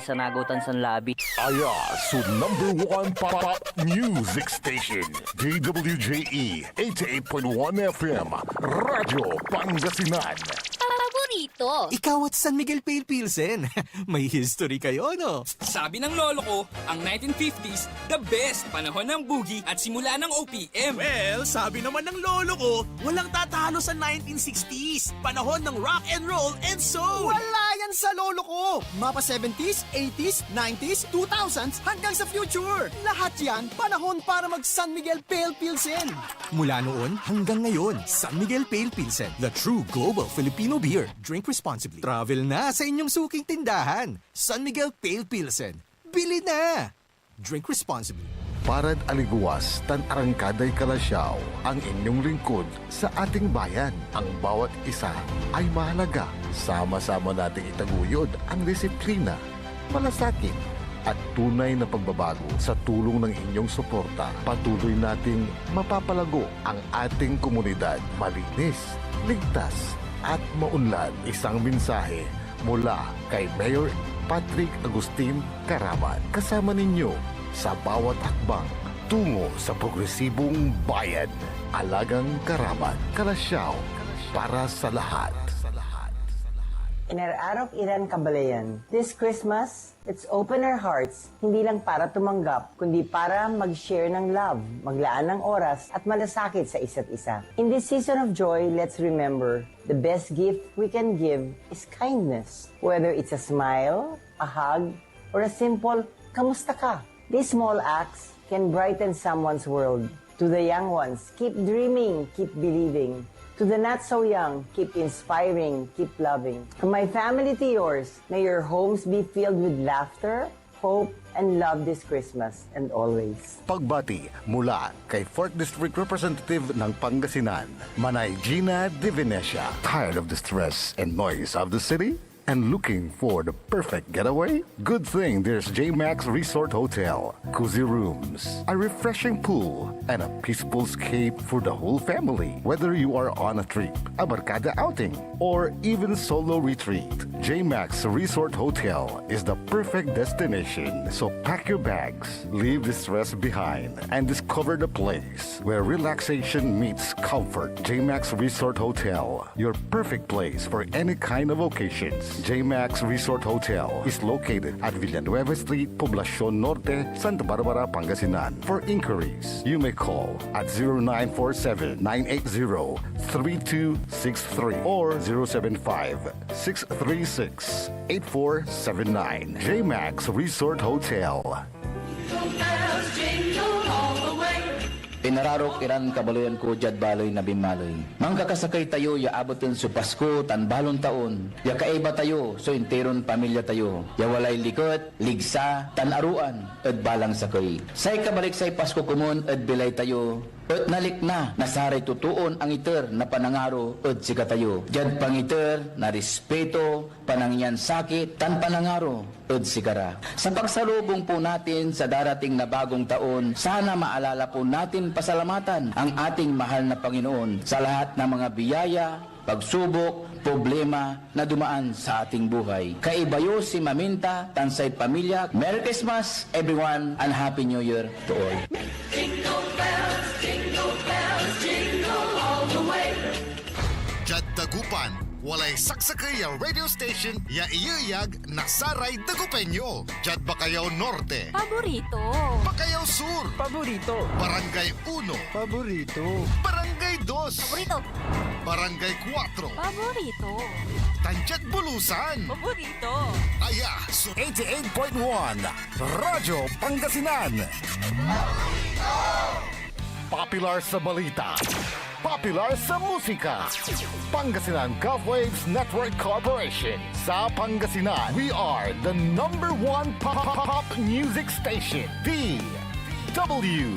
sa nagutan sa labi. Aya sa #1 pop music station, DWJE 88.1 FM, Radyo Pangasinan. Paborito. Ikaw at San Miguel Pale Pilsen. May history kayo, no? Sabi ng lolo ko, ang 1950s, the best panahon ng boogie at simula ng OPM. Well, sabi naman ng lolo ko, walang tatalo sa 1960s. Panahon ng rock and roll and soul. Wala yan sa lolo ko! Mapa 70s, 80s, 90s, 2000s hanggang sa future. Lahat yan panahon para mag San Miguel Pale Pilsen. Mula noon hanggang ngayon, San Miguel Pale Pilsen, the true global Filipino beer. Drink responsibly. Travel na sa inyong suking tindahan. San Miguel Pale Pilsen. Bili na! Drink responsibly. Parad aliguas, tan arangkaday kalasyaw, ang inyong lingkod sa ating bayan. Ang bawat isa ay mahalaga. Sama-sama nating itaguyod ang disiplina, malasakit, at tunay na pagbabago. Sa tulong ng inyong suporta, patuloy nating mapapalago ang ating komunidad. Malinis, ligtas, at maunlad. Isang mensahe mula kay Mayor Patrick Agustin Caraman. Kasama ninyo sa bawat hakbang tungo sa progresibong bayan. Alagang Caraman, Kalasyaw, para sa lahat. Inararok Iran Kabalayan. This Christmas, let's open our hearts, hindi lang para tumanggap, kundi para mag-share ng love, maglaan ng oras, at malasakit sa isa't isa. In this season of joy, let's remember, the best gift we can give is kindness. Whether it's a smile, a hug, or a simple, kamusta ka? These small acts can brighten someone's world. To the young ones, keep dreaming, keep believing. To the not so young, keep inspiring, keep loving. From my family to yours, may your homes be filled with laughter, hope, and love this Christmas and always. Pagbati mula kay 4th District Representative ng Pangasinan, Manay Gina De Venecia. Tired of the stress and noise of the city? And looking for the perfect getaway? Good thing there's J-Max Resort Hotel. Cozy rooms, a refreshing pool, and a peaceful escape for the whole family. Whether you are on a trip, a barkada outing, or even solo retreat, J-Max Resort Hotel is the perfect destination. So pack your bags, leave the stress behind, and discover the place where relaxation meets comfort. J-Max Resort Hotel, your perfect place for any kind of occasions. J-Max Resort Hotel is located at Villanueva Street, Poblacion Norte, Santa Barbara, Pangasinan. For inquiries, you may call at 0947-980-3263 or 075-636-8479. J-Max Resort Hotel. Pinararok Iran kabaloyan ko jad baloy na bimaloy. Mangkakasakay tayo ya abotin su Pasko tan balon taon. Ya kaiba tayo so interon pamilya tayo. Ya walay likot, ligsa, tan aruan ed balang sakay. Say kabalik say Pasko kumon ed bilay tayo. At nalik na, nasaray tutuon ang iter na panangaro at sika tayo. Jad pangiter na respeto, panangyan sakit, tan panangaro at sikara. Sa pagsalubong po natin sa darating na bagong taon, sana maalala po natin pasalamatan ang ating mahal na Panginoon sa lahat ng mga biyaya, pagsubok, problema na dumaan sa ating buhay. Kaibayo si Maminta, Tansay Pamilya. Merry Christmas everyone and Happy New Year to all. Jad Dagupan, walay saksakay ang radio station ya iyayag na Saray Dagupeño. Jad Bacayao Norte, Paborito. Bacayao Sur, Paborito. Barangay 1, Paborito. Barangay 2, Paborito. Barangay 4, Paborito. Tanchat Bulusan. Paborito. Aya, so 88.1 Radyo Pangasinan. Popular sa balita, popular sa musika. Pangasinan Golfwaves Network Corporation. Sa Pangasinan, we are the #1 pop music station. DWJE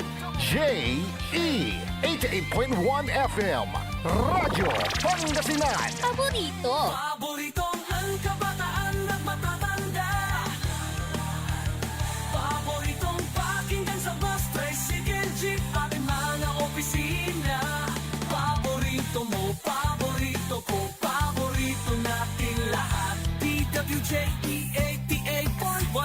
88.1 FM. Radyo Pangasinan. Paborito. Paboritong ang kabataan at matatanda. Paboritong pakinggan sa bus, tricycle, jeep, at mga opisina. Paborito mo, paborito ko, paborito natin lahat. DWJE 88.1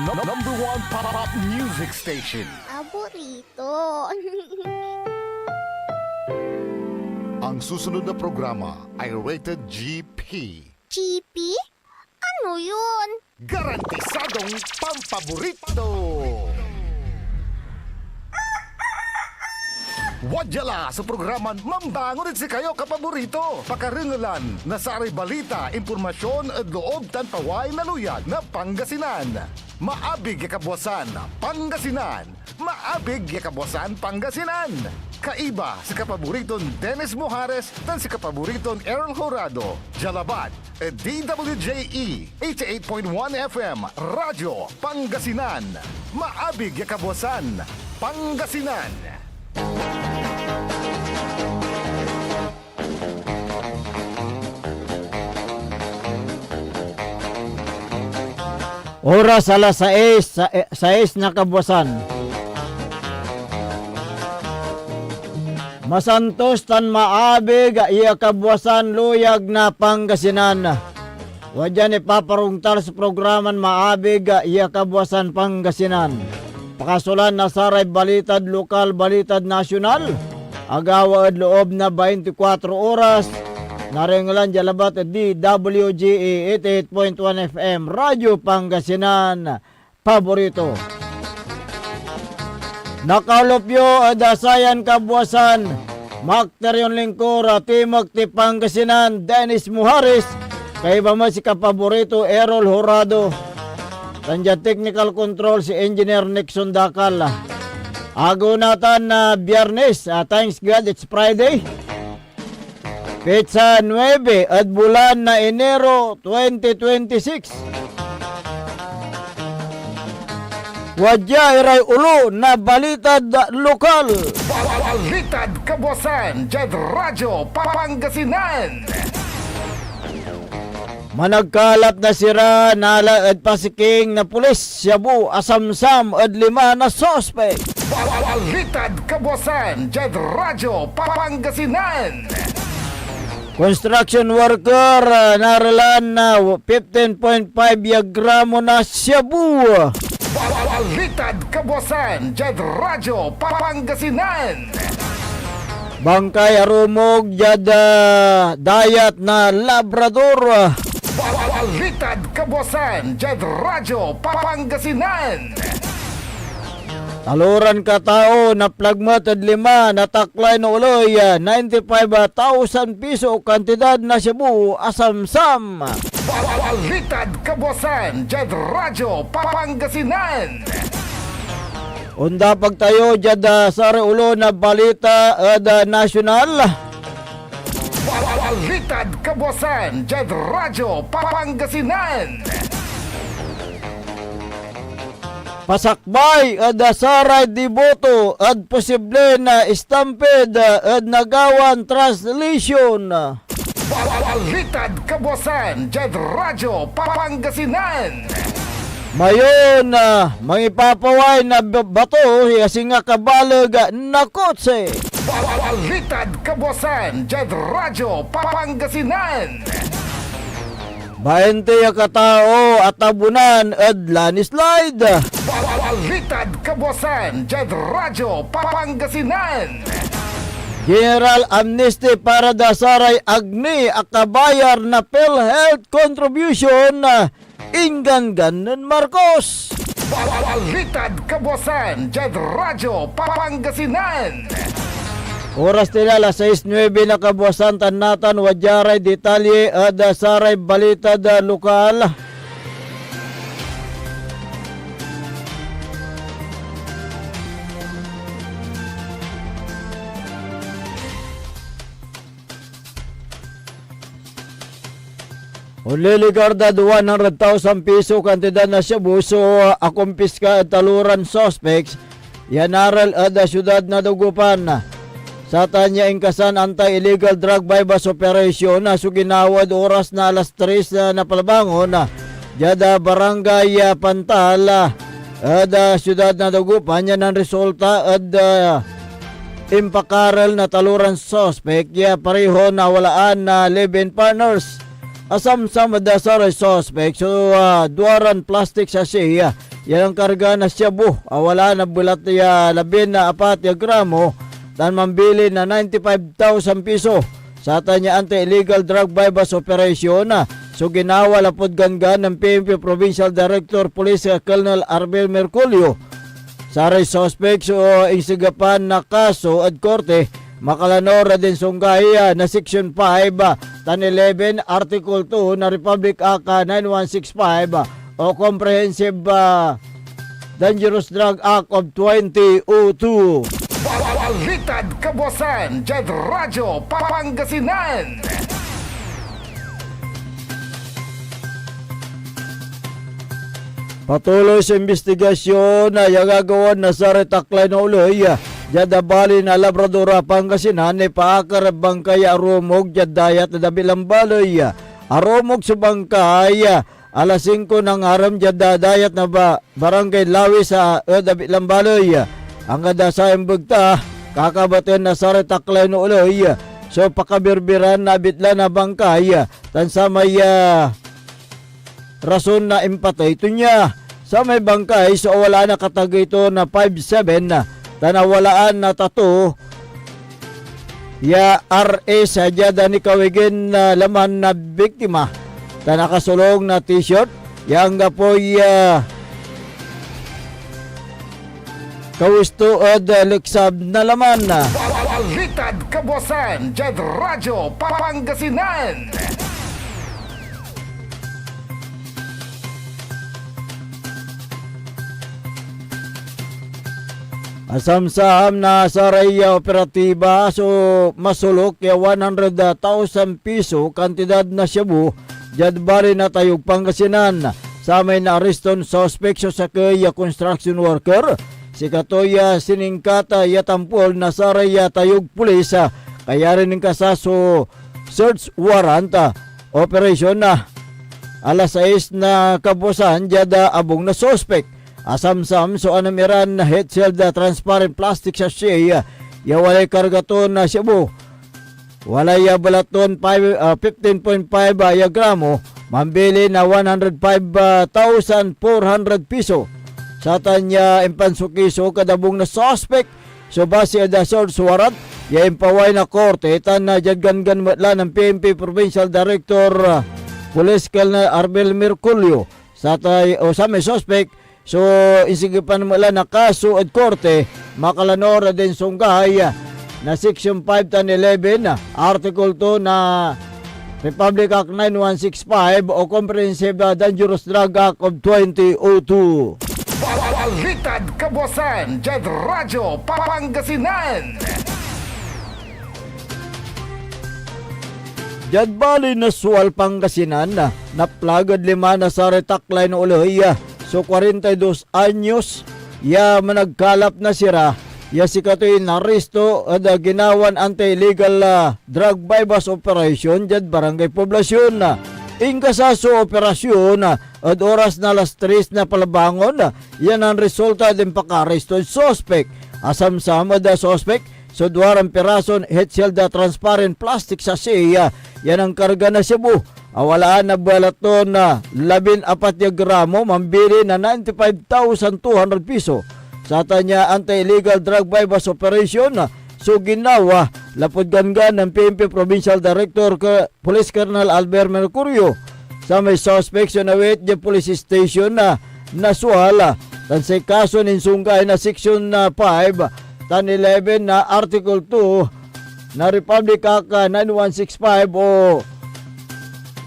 Number one pop music station. Paborito. Ang susunod na programa ay rated GP. Chippy? Ano yun? Garantisadong pampaborito! Wadyala sa programan Mambangon si kayo kapaborito. Pakaringalan na saray balita, impormasyon at loob tantaway na luyag na Pangasinan. Maabig yakabwasan Pangasinan. Maabig yakabwasan Pangasinan. Kaiba si kapaboriton Dennis Mojares dan si kapaboriton Errol Horado. Jalabat, DWJE 88.1 FM, Radyo Pangasinan. Maabig yakabwasan Pangasinan. Oras alas 6 na kabuwasan. Masantos tan maabig iya kabuwasan luyag na Pangasinan. Wadyan ipaparungtal sa programan maabig iya kabuwasan Pangasinan. Pakasulan na saray balitad lokal, balitad nasyonal. Agawa at loob na 24 oras. Naringlan Jalabat at DWGE 88.1 FM, Radyo Pangasinan, paborito. Nakalopyo adasayan kabuwasan, Makterion Lingkora, Timog ti Pangasinan, Dennis Mojares, kay ba si kapaborito Errol Horado. Tanja technical control si Engineer Nixon Dakal. Ago natin na Biyernes, thanks God it's Friday. Petsa 9 at bulan na Enero 2026. Wadya iray ulo na balitad lokal. Balitad kabuwasan, Jed Radyo Pangasinan. Managkalat na sira nala at pasiking na pulis, Cebu, Asamsam at 5 na sospek. Balitad kabuwasan, Jed Radyo Pangasinan. Construction worker naralan na 15.5 gramo na Cebu. Balitad kabuwasan, Jed Radyo Pangasinan. Bangkay arumog jada dayat na Labrador. Balitad kabuwasan, Jed Radyo Pangasinan. Taluran ka tao na plagmat at 5 na taklay na uloy 95,000 piso kantidad na Cebu Asamsam. Balitad kabuwasan, Jed Radyo Pangasinan. Unda pagtayo jada sa ulo na balita at nasyonal. Balitad kabuwasan, Jed Radyo Pangasinan. Pasakbay at saray diboto at posible na stampede at nagawan translation. Balitad kabuwasan, Jed Radyo Pangasinan. Mayon mangipapaway na bato kasi nga kabalag na kotse. Balitad kabuwasan, Jed Radyo Pangasinan. 20 katao at tabunan at landslide. Balitad kabuwasan, Jed Radyo Pangasinan. General Amnesty para dasaray agni akabayar na PhilHealth contribution inggan ganon Marcos. Balitad kabuwasan, Jed Radyo Pangasinan. Oras nila alas 6:09 na kabuwasan tanatan wadyaray detalye at dasaray balita da lokal. Uliligarda 100,000 piso kantidad na Cebu so akumpiska at taluran suspects yanaral at syudad na Dagupan. Sa tanya ingkasan anti-illegal drug bypass operation na suginawad oras na alas 3 na palabangon jada barangay Pantal at syudad na Dagupan yan ang resulta at impakaral na taluran suspect ya pareho na walaan na live-in partners. Asam-sama da sa suspect so duaran plastic sa siya. Yan ang karga na shabu. Wala na bulat ya 14 gramo dan mambili na 95,000 piso. Sa tanya anti-illegal drug bypass operation so ginawa lapod ganggan ng PNP Provincial Director Police Colonel Arbel Merculio. Sa suspect so insigapan na kaso at korte makalanora din sunggay na Section 5 tan 11 Article 2 na Republic Act 9165 o Comprehensive Dangerous Drug Act of 2002. Balitad Kabuasan, Jed Radyo, Pangasinan. Patuloy sa investigasyon na gagawan na sa retaklay na uloy jada bali na Labradora Pangasinan ni paakar bangkay arumog jadayat na dabilang baloy arumog sa bangkay alas 5 ng aram jadayat na barangay Lawi sa dabilang baloy ang gada sa imbagta kakabatin na sa retaklay na uloy so pakabirbiran na bitla na bangkay tan sa may rason na empatay ito niya sa may bangkay so wala na katagay ito na 5'7" tanawalaan na tato ya RS jada ni kawigin na laman na biktima tanakasulong na t-shirt yang gapoy kawisto od liksab na laman Balitad Kabuasan, Jed Radyo, Pangasinan. Asam-sam na sa raya operatiba so masulok ya 100,000 piso kantidad na shabu jadbari na tayog Pangasinan sa may na-areston suspect sa kaya construction worker si Katoya Siningkata yatampol na sa raya tayog pulis kaya rin ng kasaso search warrant operation na alas 6 na kabusan jada abong na suspect. Asam-sam so anamiran na head shield transparent plastic sachet ya walay kargaton na shabu walay balaton 15.5 gramo mambili na 105,400 piso sa tanya impansukiso kadabong na suspect so base da search warrant ya impaway na korte tan na jadgangan matla ng PNP Provincial Director Police Colonel Arbel Merculio sa tay o sa may suspect. So, isigipan mo lang na kaso at korte, makalanora din sunggay na Section 5 tan 11, Article 2 na Republic Act 9165 o Comprehensive Dangerous Drug Act of 2002. Balitad Kabuasan, Jed Radyo, Pangasinan. Jadbali na suwal Pangasinan na plagad lima na sa retaklay na uloy. So 42 anyos ya managkalap na sira ya si katoy naresto at ginawan anti-illegal drug bypass operation jad barangay poblasyon ingka sa so operasyon at oras na alas 3 na palabangon yan ang resulta din pakaresto suspect asam-sama da suspect so duarang perason head shield transparent plastic sa siya yan ang karga na Cebu. Awalaan na balaton na 14 gramo mambili na 95,200 piso. Sa tanya anti-illegal drug bypass operation so ginawa lapod gangan ng PNP Provincial Director Police Colonel Albert Mercurio sa may suspect so nawit di police station na nasuhala tan sa kaso ninsungkay na Section 5 tan 11 na Article 2 na Republic Act 9165 o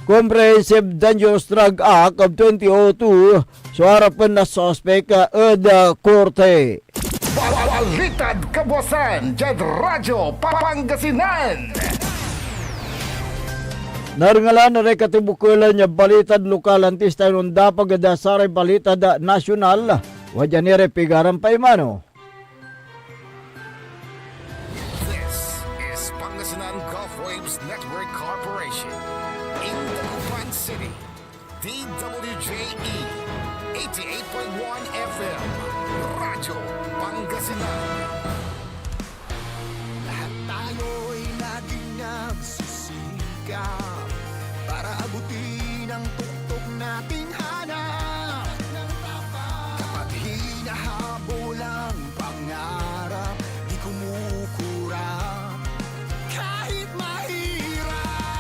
Comprehensive Dangerous Drug Act of 2002 so harapan na suspect korte. Balitad Kabuasan, Jed Radyo, Pangasinan. Naringalan na rin katibukulan niya balitad lokal antis tayo nung dapag dasaray balitad nasyonal wajan nire pigaran pa imano. This is Pangasinan Gulf Waves Network Corporation. In Dagupan City, DWJE 88.1 FM, Radyo Pangasinan. Lahat tayo'y laging nagsisikap para Buti ng tuktok nating hanap kapag hinahabol ang pangarap, di kumukurap kahit mahirap.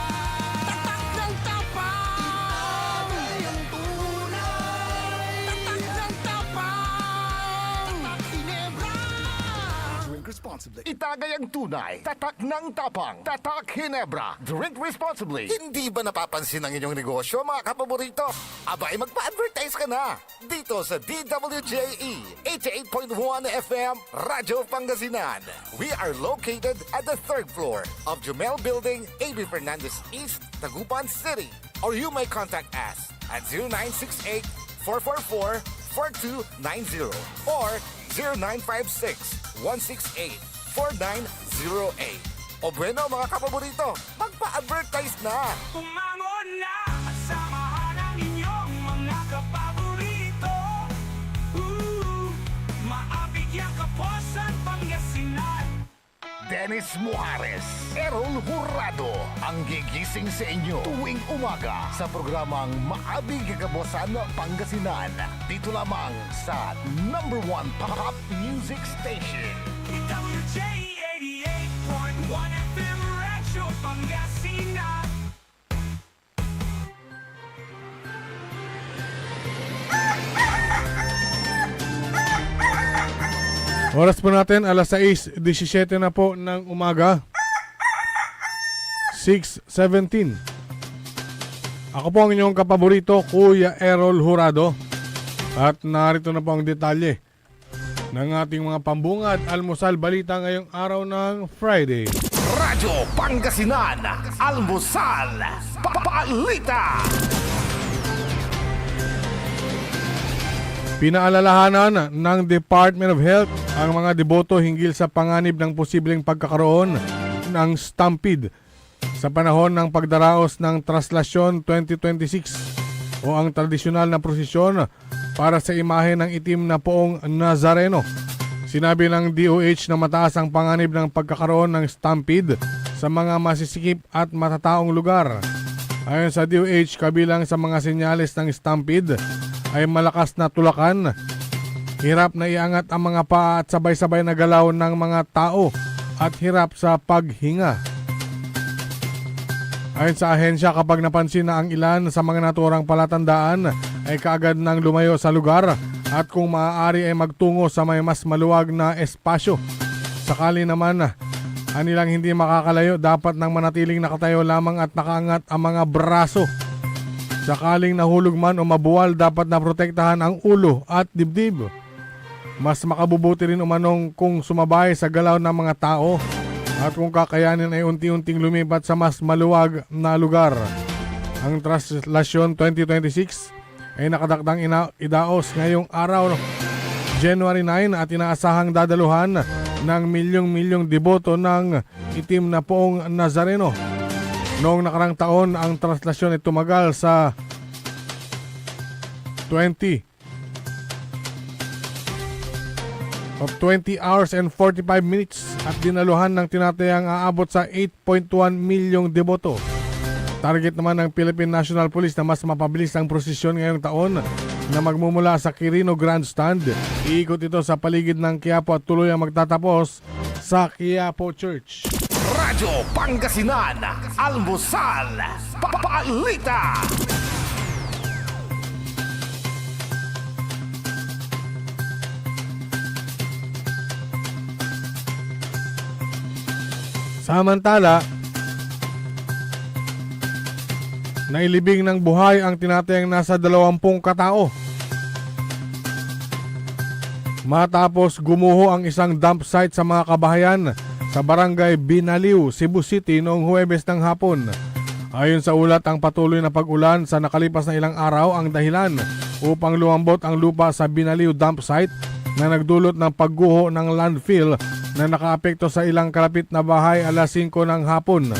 Tatak ng tapang, itabay ang tunay. Tatak ng tapang, tatak Ginebra. Drink responsibly. Itagay ang tunay. Tatak ng tapang. Tatak Ginebra. Drink responsibly. Hindi ba napapansin ang inyong negosyo, mga kapaborito? Abay, magpa-advertise ka na. Dito sa DWJE 88.1 FM, Radyo Pangasinan. We are located at the 3rd floor of Jumel Building, A.B. Fernandez East, Tagupan City. Or you may contact us at 0968-444-4290 or 0956-168-4908. O bueno, mga kapaborito, magpa-advertise na! Umangon na, samahan ang inyong mga kapaborito. Maabigyan Kapuasan, Pangasinan. Dennis Muares, Errol Jurado, ang gigising sa inyo tuwing umaga sa programang Maabig Kagabosan Pangasinan. Dito lamang sa #1 Pop Music Station. DWJ 88.1 FM, Radyo Pangasinan. Oras po natin, alas 6:17 na po ng umaga. 6:17. Ako po ang inyong kapaborito, Kuya Errol Jurado. At narito na po ang detalye ng ating mga pambungad almusal balita ngayong araw ng Friday. Radyo Pangasinan, Almusal, Balita. Pinaalalahanan ng Department of Health ang mga deboto hinggil sa panganib ng posibleng pagkakaroon ng stampede sa panahon ng pagdaraos ng Traslasyon 2026 o ang tradisyonal na prosesyon para sa imahe ng itim na poong Nazareno. Sinabi ng DOH na mataas ang panganib ng pagkakaroon ng stampede sa mga masisikip at matataong lugar. Ayon sa DOH, kabilang sa mga senyales ng stampede ay malakas na tulakan, hirap na iangat ang mga paa at sabay-sabay na galaw ng mga tao at hirap sa paghinga. Ayon sa ahensya, kapag napansin na ang ilan sa mga naturang palatandaan ay kaagad nang lumayo sa lugar at kung maaari ay magtungo sa may mas maluwag na espasyo. Sakali naman anilang hindi makakalayo, dapat nang manatiling nakatayo lamang at nakaangat ang mga braso. Sakaling nahulog man o mabuwal, dapat na protektahan ang ulo at dibdib. Mas makabubuti rin umanong kung sumabay sa galaw ng mga tao at kung kakayanin ay unti-unting lumipat sa mas maluwag na lugar. Ang Traslasyon 2026 ay nakadakdang idaos ngayong araw, January 9, at inaasahang dadaluhan ng milyong-milyong deboto ng itim na poong Nazareno. Noong nakarang taon, ang Traslasyon ay tumagal sa 20 hours and 45 minutes at dinaluhan ng tinatayang aabot sa 8.1 milyong deboto. Target naman ng Philippine National Police na mas mapabilis ang prosesyon ngayong taon na magmumula sa Quirino Grandstand. Iikot ito sa paligid ng Quiapo at tuloy ang magtatapos sa Quiapo Church. Radyo Pangasinan, Almusal, Balita. Samantala, nailibing ng buhay ang tinatayang nasa 20 katao matapos gumuho ang isang dump site sa mga kabahayan sa barangay Binaliw, Cebu City noong Huwebes ng hapon. Ayon sa ulat, ang patuloy na pag-ulan sa nakalipas na ilang araw ang dahilan upang lumambot ang lupa sa Binaliw dump site na nagdulot ng pagguho ng landfill na nakaapekto sa ilang kalapit na bahay alas 5 ng hapon.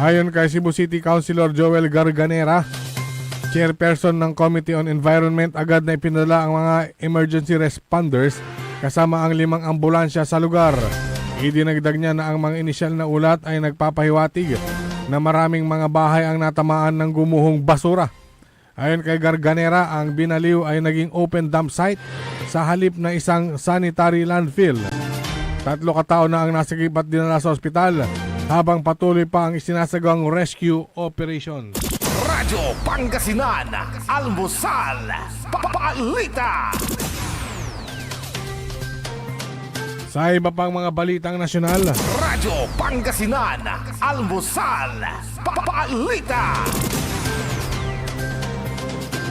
Ayon kay Cebu City Councilor Joel Garganera, chairperson ng Committee on Environment, agad na ipinadala ang mga emergency responders kasama ang 5 ambulansya sa lugar. Idinagdag niya na ang mga inisyal na ulat ay nagpapahiwatig na maraming mga bahay ang natamaan ng gumuhong basura. Ayon kay Garganera, ang binaliw ay naging open dump site sa halip na isang sanitary landfill. 3 katao na ang nasagip at dinala sa ospital habang patuloy pa ang isinasagawang rescue operation. Radyo Pangasinan, Almusal, Balita. Sa iba pang mga balitang nasyonal, Radyo Pangasinan, Almusal, Balita.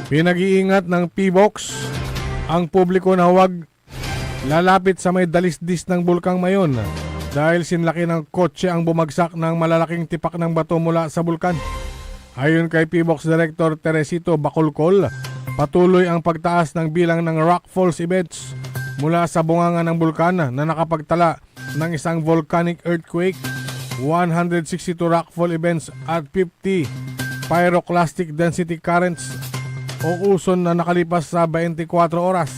pinag-iingat ng PBOX ang publiko na huwag lalapit sa may dalisdis ng Bulkang Mayon dahil sinlaki ng kotse ang bumagsak ng malalaking tipak ng bato mula sa bulkan. Ayon kay PBOX Director Teresito Bacolcol, patuloy ang pagtaas ng bilang ng rock falls events mula sa bunganga ng bulkan na nakapagtala ng isang volcanic earthquake, 162 rockfall events at 50 pyroclastic density currents o uson na nakalipas sa 24 oras.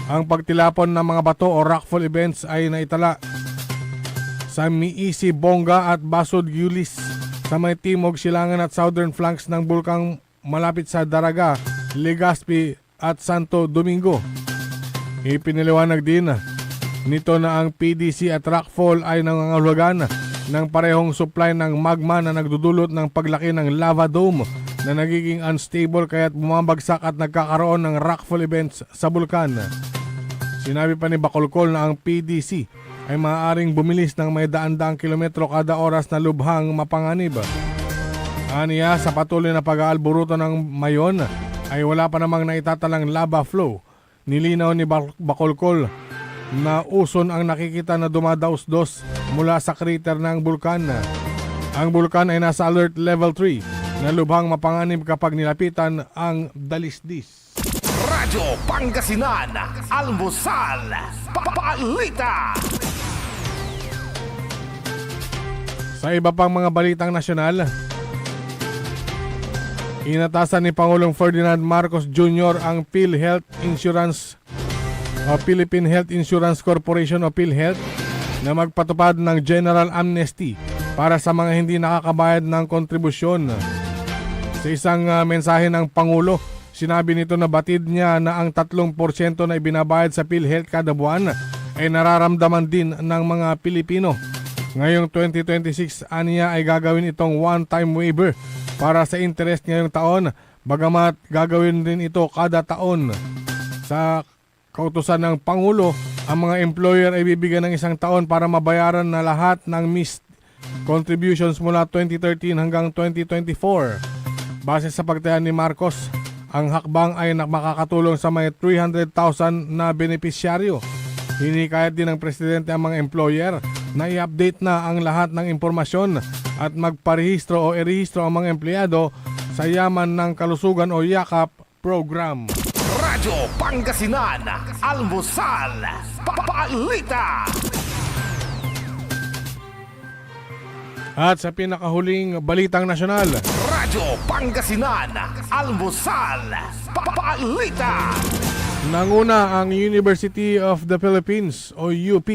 Ang pagtilapon ng mga bato o rockfall events ay naitala sa Miisi, Bonga at Basod Yulis sa may timog, silangan at southern flanks ng bulkang malapit sa Daraga, Legazpi at Santo Domingo. Ipiniliwanag din nito na ang PDC at rockfall ay nangangahulugan ng parehong supply ng magma na nagdudulot ng paglaki ng lava dome na nagiging unstable kaya't bumabagsak at nagkakaroon ng rockfall events sa bulkan. Sinabi pa ni Bacolcol na ang PDC ay maaaring bumilis ng may daan-daang kilometro kada oras na lubhang mapanganib. Aniya, sa patuloy na pag-aalburuto ng Mayon ay wala pa namang naitatalang lava flow. Nilinaw ni Bacolcol na uson ang nakikita na dumadaos-dos mula sa crater ng bulkan. Ang bulkan ay nasa alert level 3 na lubhang mapanganib kapag nilapitan ang dalisdis. Radyo Pangasinan, Almusal, Balita. Sa iba pang mga balitang nasyonal, inatasan ni Pangulong Ferdinand Marcos Jr. ang PhilHealth Insurance o Philippine Health Insurance Corporation o PhilHealth na magpatupad ng General Amnesty para sa mga hindi nakakabayad ng kontribusyon. Sa isang mensahe ng Pangulo, sinabi nito na batid niya na ang 3% na ibinabayad sa PhilHealth kada buwan ay nararamdaman din ng mga Pilipino. Ngayong 2026, aniya ay gagawin itong one-time waiver para sa interest ngayong taon, bagamat gagawin din ito kada taon. Sa kautusan ng Pangulo, ang mga employer ay bibigyan ng 1 taon para mabayaran na lahat ng missed contributions mula 2013 hanggang 2024. Base sa pagtayaan ni Marcos, ang hakbang ay makakatulong sa may 300,000 na benepisyaryo. Hinikayat din ng Presidente ang mga employer na i-update na ang lahat ng impormasyon at magparehistro o irehistro ang mga empleyado sa Yaman ng Kalusugan o YAKAP program. Radyo Pangasinan, Almusal, Balita. At sa pinakahuling balitang nasyonal, Radyo Pangasinan, Almusal, Balita. nanguna ang University of the Philippines o UP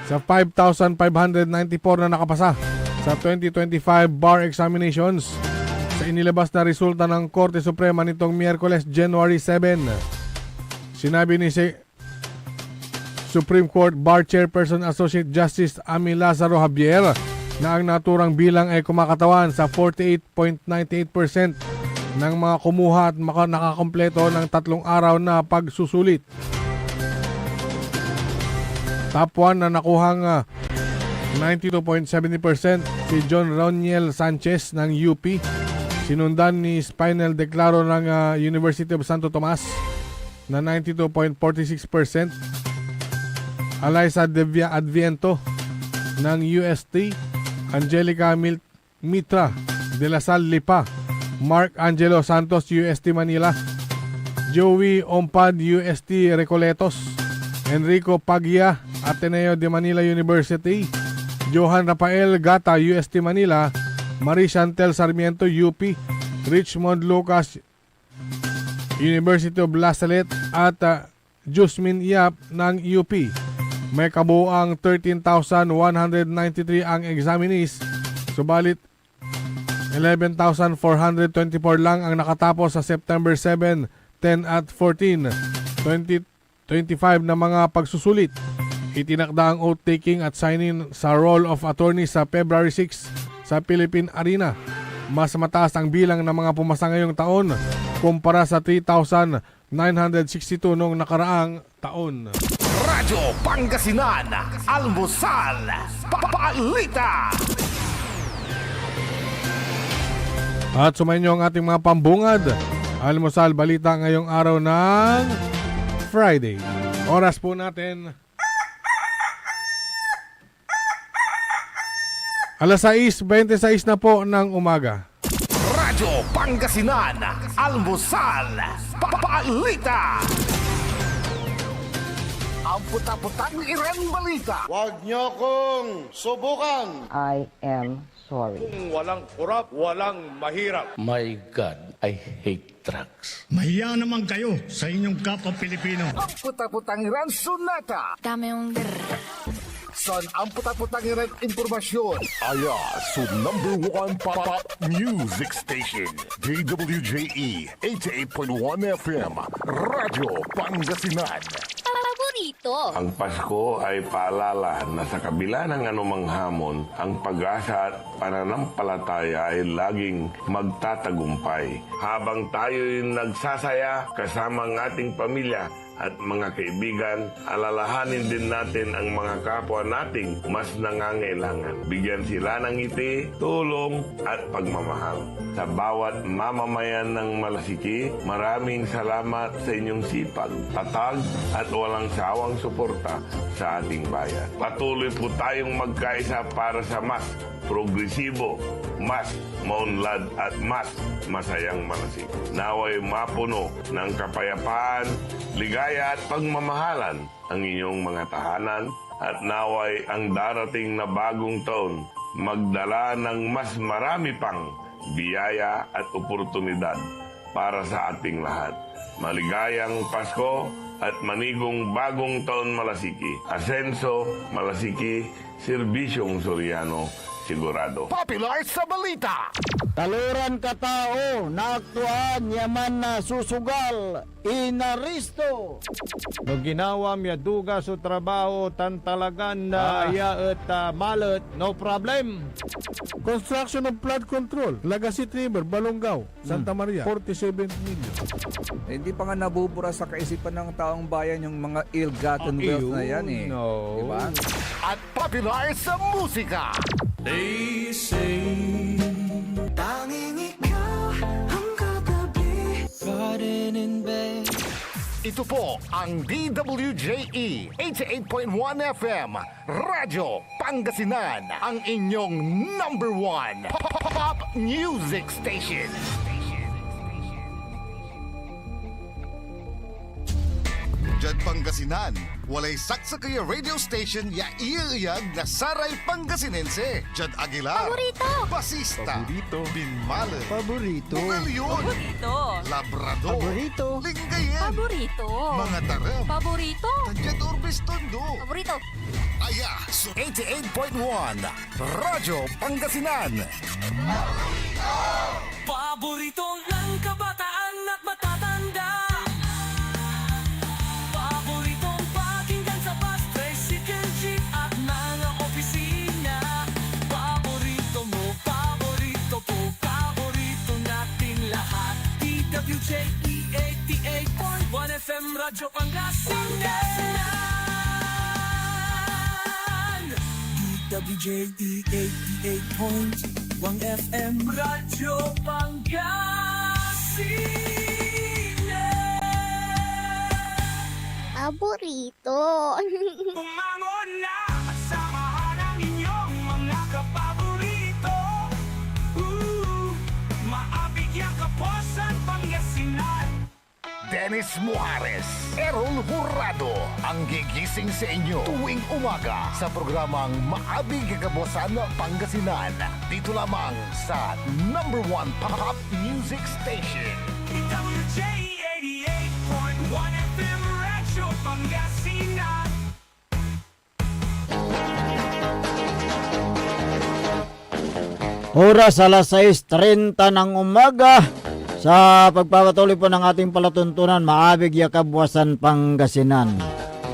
sa 5,594 na nakapasa sa 2025 bar examinations sa inilabas na resulta ng Korte Suprema nitong Miyerkules, January 7. Sinabi ni Supreme Court Bar Chairperson Associate Justice Amy Lazaro Javier na ang naturang bilang ay kumakatawan sa 48.98% ng mga kumuha at nakakompleto ng 3 araw na pagsusulit. Top 1 na nakuhang 92.70% si John Roniel Sanchez ng UP. Sinundan ni Spinel Declaro ng University of Santo Tomas na 92.46%. Eliza Adviento ng UST, Angelica Mitra de la Salle Lipa, Mark Angelo Santos UST Manila, Joey Ompad UST Recoletos, Enrico Paglia Ateneo de Manila University, Johan Rafael Gata UST Manila, Marie Chantel Sarmiento UP, Richmond Lucas University of La Salette at Jusmin Yap ng UP. May kabuang 13,193 ang examinees Subalit, 11,424 lang ang nakatapos sa September 7, 10 at 14, 2025 na mga pagsusulit. Itinakda ang oath-taking at signing sa Roll of Attorney sa February 6 sa Philippine Arena. Mas mataas ang bilang ng mga pumasa ngayong taon kumpara sa 3,962 noong nakaraang taon. Radyo Pangasinan, Almusal, Balita. At sumayin niyo ang ating mga pambungad. Almusal Balita ngayong araw ng Friday. Oras po natin 6:26 na po ng umaga. Radyo Pangasinan, Almusal, Balita. Ang puta-putang Iren Balita. Huwag niyo kong subukan. I am sorry. Kung walang kurap, walang mahirap. My God, I hate drugs. Mahiya naman kayo sa inyong kapwa Pilipino. Ang puta-putang Iren Sunata. Dami yung Son, ang puta-putang Iren Impormasyon. Aya, so #1 pop music station. DWJE 88.1 FM. Radyo Pangasinan. paborito. Ang Pasko ay paalala na sa kabila ng anumang hamon, ang pag-asa at pananampalataya ay laging magtatagumpay. Habang tayo'y nagsasaya kasama ang ating pamilya at mga kaibigan, alalahanin din natin ang mga kapwa nating mas nangangailangan. Bigyan sila ng ngiti, tulong at pagmamahal. Sa bawat mamamayan ng Malasiki, maraming salamat sa inyong sipag, tatag at walang sawang suporta sa ating bayan. Patuloy po tayong magkaisa para sa mas progresibo, mas maunlad at mas masayang Malasiki. Naway mapuno ng kapayapaan, ligaya at pagmamahalan ang inyong mga tahanan at naway ang darating na bagong taon magdala ng mas marami pang biyaya at oportunidad para sa ating lahat. Maligayang Pasko at manigong bagong taon Malasiki. Asenso, Malasiki, Serbisyong Soriano, sigurado. Popular sa balita. Taluran katao na aktuan yaman na susugal inaristo. No ginawa miya duga sa trabaho tan talagan na ayaet malet no problem. Construction of flood control, Lagasit River, Balongaw, Santa Maria, 47 million. Hindi pa nga nabubura sa kaisipan ng taong bayan yung mga ill-gotten wealth na yan eh. No. Diba? At popular sa musika. They say tanging ikaw ang katabi pa rin in bed. Ito po ang DWJE 88.1 FM Radyo Pangasinan, ang inyong #1 pop music station. Diyan Pangasinan, walay saksakaya radio station ya iiyag na saray Pangasinense. Diyan Aguilar, Paborito. Basista, Paborito. Binmale, Paborito. Bugalyon, Paborito. Labrador, Paborito. Lingayen, Paborito. mga taram, Paborito. Tandyan Urbis Tondo. Paborito. Aya, so 88.1 Radyo Pangasinan. Paborito ng kabataan at matatanda. Paboritong pakinggan sa bus, tricycle, jeep at mga opisina. Paborito mo, paborito ko, paborito natin lahat. DWJE 88.1 FM Radyo Pangasinan. DWJE 88.1 FM Radyo Pangasinan. Paborito. Umangon na, samahan ang inyong mga kapaborito. Maabigyan kaposan Pangasinan. Dennis Muares, Errol Hurado, ang gigising sa inyo tuwing umaga sa programang Maabig Kagabosan Pangasinan. Dito lamang sa #1 Pop Music Station. DWJE 88.1 FM Radyo Pangasinan. Oras alas 6:30 ng umaga sa pagpapatuloy po ng ating palatuntunan, Maabig Yakabwasan, Pangasinan.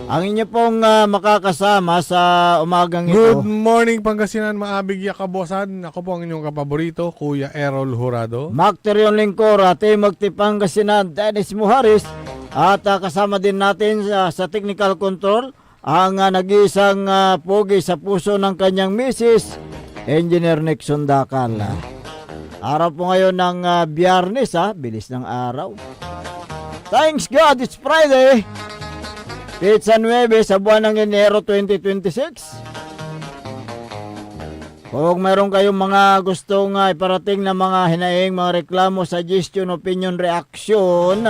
Ang inyo pong makakasama sa umagang ito. Good morning Pangasinan, Maabig Yakabosan. Ako po ang inyong kapaborito, Kuya Errol Jurado. Macterion Lingkor, Timog Pangasinan, Dennis Muharis. At kasama din natin sa technical control ang nag-iisang pogi sa puso ng kanyang misis, Engineer Nixon Dakal. Araw po ngayon ng Biyernes, bilis ng araw. Thanks God, it's Friday. Pizza 9 sa buwan ng Enero 2026. Kung mayroon kayong mga gustong iparating na mga hinaing, mga reklamo, suggestion, opinion, reaction,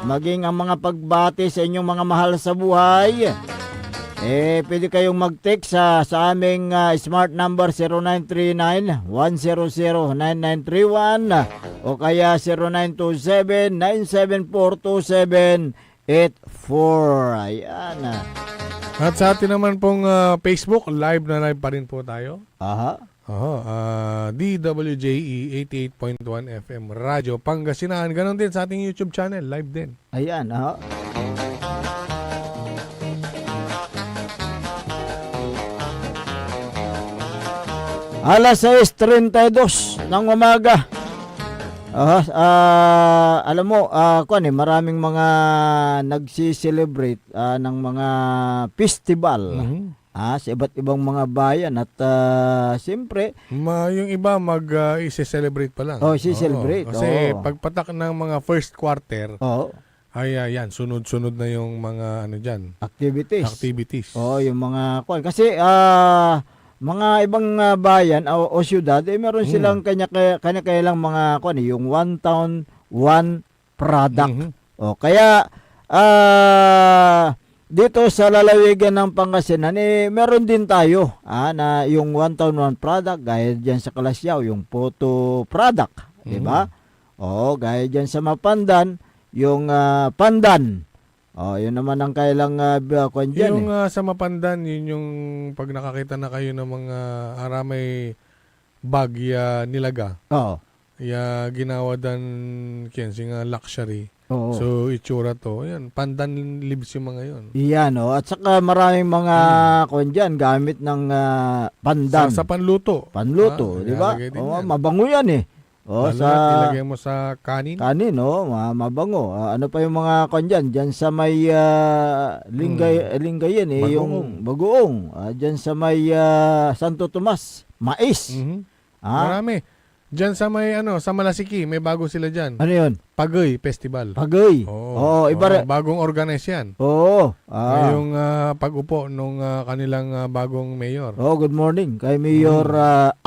maging ang mga pagbati sa inyong mga mahal sa buhay, pwede kayong mag-text sa aming smart number 0939-100-9931 o kaya 0927-974-2784. Ayan. At sa atin naman pong Facebook, live na live pa rin po tayo. Aha. DWJE 88.1 FM Radyo Pangasinan. Ganon din sa ating YouTube channel, live din. Ayan, aha. Alas 6:32 ng umaga. Alam mo, maraming mga nagsi-celebrate ng mga festival sa iba't ibang mga bayan at siyempre yung iba mag-i-celebrate pa lang. i-celebrate. Kasi pagpatak ng mga first quarter, ay yan, sunod-sunod na yung mga activities. Yung mga kasi mga ibang bayan o syudad, meron silang kanya-kanilang mga yung one town, one product. Kaya dito sa lalawigan ng Pangasinan, meron din tayo na yung one town, one product, gaya dyan sa Kalasyaw, yung photo product, di ba? Gaya dyan sa Mapandan, yung pandan. Yun naman ang kailang dyan. Yung sa Mapandan, yun yung pag nakakita na kayo ng mga aramay bagya nilaga. Ginawa dan singa luxury. So itsura to. Yan, pandan lives yung mga yun. Iyan, at saka maraming mga dyan, gamit ng pandan. Sa panluto. Di ba? Mabango yan ilagay mo sa kanin. Mabango. Ano pa yung mga dyan sa may lingayen, yung bagoong. Dyan sa may Santo Tomas, mais. Marami. Dyan sa may sa Malasiki, may bago sila dyan. Ano yun? Pagoy Festival. Pagoy. Bagong organize yan. Yung pag-upo nung kanilang bagong mayor. Good morning kay Mayor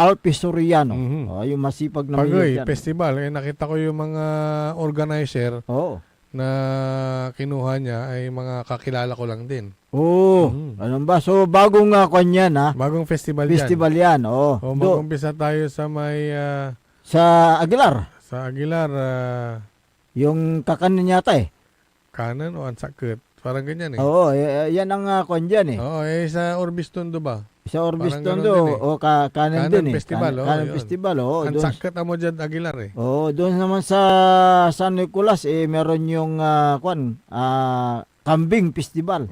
Alpi Soriano. Yung masipag na Pagoy mayor dyan. Festival. Nakita ko yung mga organizer na kinuha niya ay mga kakilala ko lang din. Ano ba? So bagong yan Bagong festival yan. Mag-umpisa tayo sa may sa Aguilar. Sa Aguilar. Yung kakanin yata Kanan o ansakit. Parang ganyan yan ang dyan sa Orbistondo ba? Sa Orbistondo kanan din Festival. Kanan Festival. Ansakit mo dyan Aguilar doon naman sa San Nicolas meron yung Kambing Festival.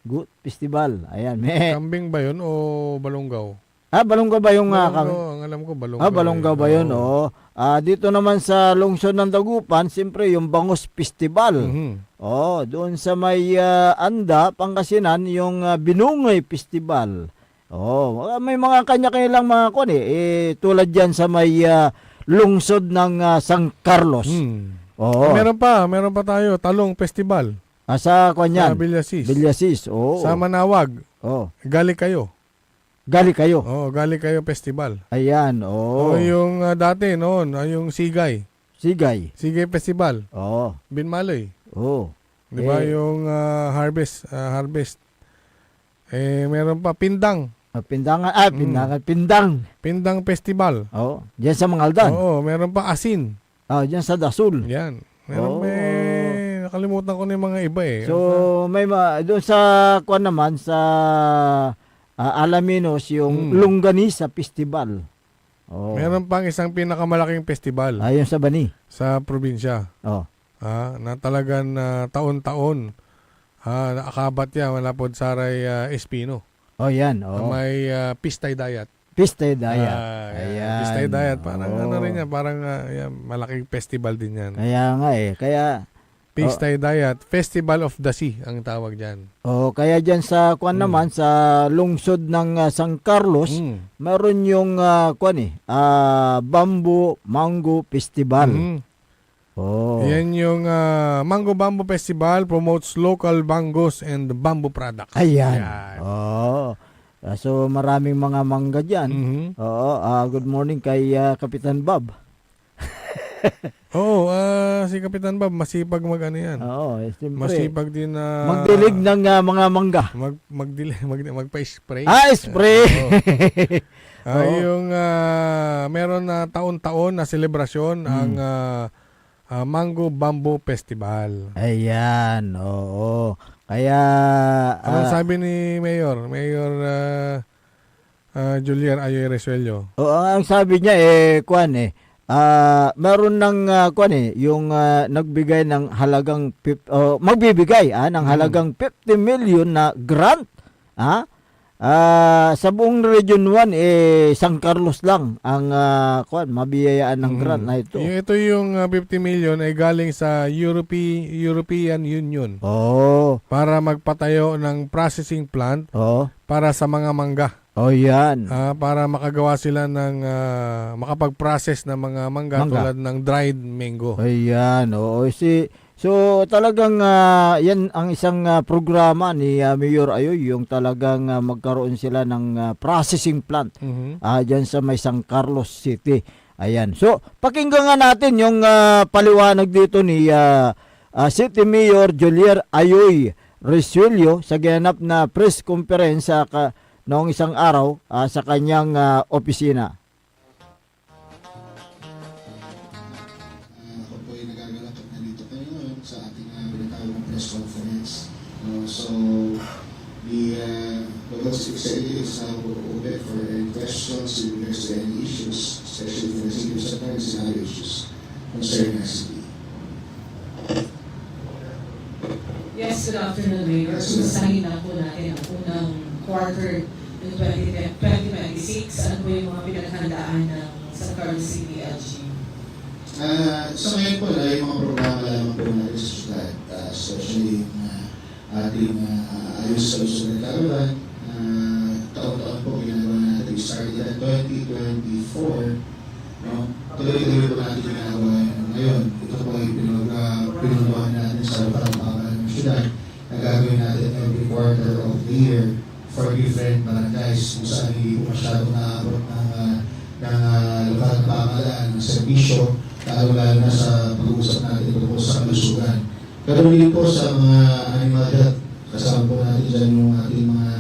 Good Festival. Ayan. Kambing ba yun o Balonggaw? Balonggaw ba yung ang alam ko Balonggaw. Balonggaw ba yun? Dito naman sa lungsod ng Dagupan, siyempre yung Bangus Festival. Doon sa may Anda, Pangasinan, yung Binungay Festival. May mga kanya-kanya lang mga tulad yan sa may lungsod ng San Carlos. Meron pa tayo, Talong Festival. Sa Sa Villasis. Sa Manawag. Gali kayo. Gali kayo Festival. Ayan, yung dati noon, yung Sigay Festival. Binmaloy. Di ba yung harvest. Meron pa Pindang. Pindang Festival. Diyan sa Mangaldan. Meron pa Asin. Diyan sa Dasul. Yan. Meron nakalimutan ko na yung mga iba So, may doon sa naman sa Alaminos yung Longganisa Festival. Oh. Meron pang isang pinakamalaking festival. Ayun sa Bani. Sa probinsya. Oh. Na talagang taon-taon. Nakabat yan. Wala po saray Espino. Oh, yan. Oh. May Pistay Dayat. Pistay Dayat. Ayan. Pistay Dayat. Parang ano rin yan. Parang malaking festival din yan. Kaya nga Kaya... Pistay Dayat, Festival of the Sea ang tawag dyan. Kaya dyan sa naman sa lungsod ng San Carlos, meron yung Bamboo Mango Festival. Yan yung Mango Bamboo Festival promotes local bangos and bamboo products. Ayan. So maraming mga mangga dyan. Good morning kay Kapitan Bob. Si Kapitan Bob, masipag mag-ano yan. Siyempre. Masipag din na... magdilig ng mga mangga. Magpa-spray. Spray! Yung meron na taon-taon na selebrasyon ang Mango Bamboo Festival. Ayan, Kaya... Anong sabi ni Mayor Julian Ayoy Resuello? Ang sabi niya, meron ng yung nagbigay ng halagang magbibigay ng halagang 50 million na grant sa buong Region 1 San Carlos lang ang mabiyayaan ng grant na ito. Ito yung 50 million ay galing sa European Union. Para magpatayo ng processing plant para sa mga mangga. Yan. Para makagawa sila ng makapag-process ng mga mangga tulad ng dried mango. Ayan. So talagang yan ang isang programa ni Mayor Ayoy, yung talagang magkaroon sila ng processing plant dyan sa may San Carlos City. Ayan. So pakinggan nga natin yung paliwanag dito ni City Mayor Julian Ayoy Resuello sa ginanap na press conference noong isang araw sa kanyang opisina. Ako po ay nagagalak at nandito kayo ngayon sa ating binatawag ng press conference. So, the local executive is now open for any questions in regards to any issues, especially for the city of San Carlos and other issues concerning our city. Yes, good afternoon, Mayor. Sumasahin na po natin ang unang quarter ng 2026. Ano po yung mga pinaghandaan ng San Carlos City LG? Sa ngayon po, yung mga programa lamang po natin sa syudad, especially yung ating ayos sa Luzon ng Kalaban. Taon-taon po ginagawa natin. We started at 2024. Tuloy-tuloy po natin ginagawa ngayon. Ito po ay pinagawa natin sa pagpapakalan ng syudad na gagawin natin every quarter of the year for different barangays kung saan hindi po masyadong naabot ng lokal na pamahalaan, ng serbisyo, lalo na sa pag-uusap natin tungkol sa kalusugan. Pero din po sa mga animal health, kasama po natin dyan yung ating mga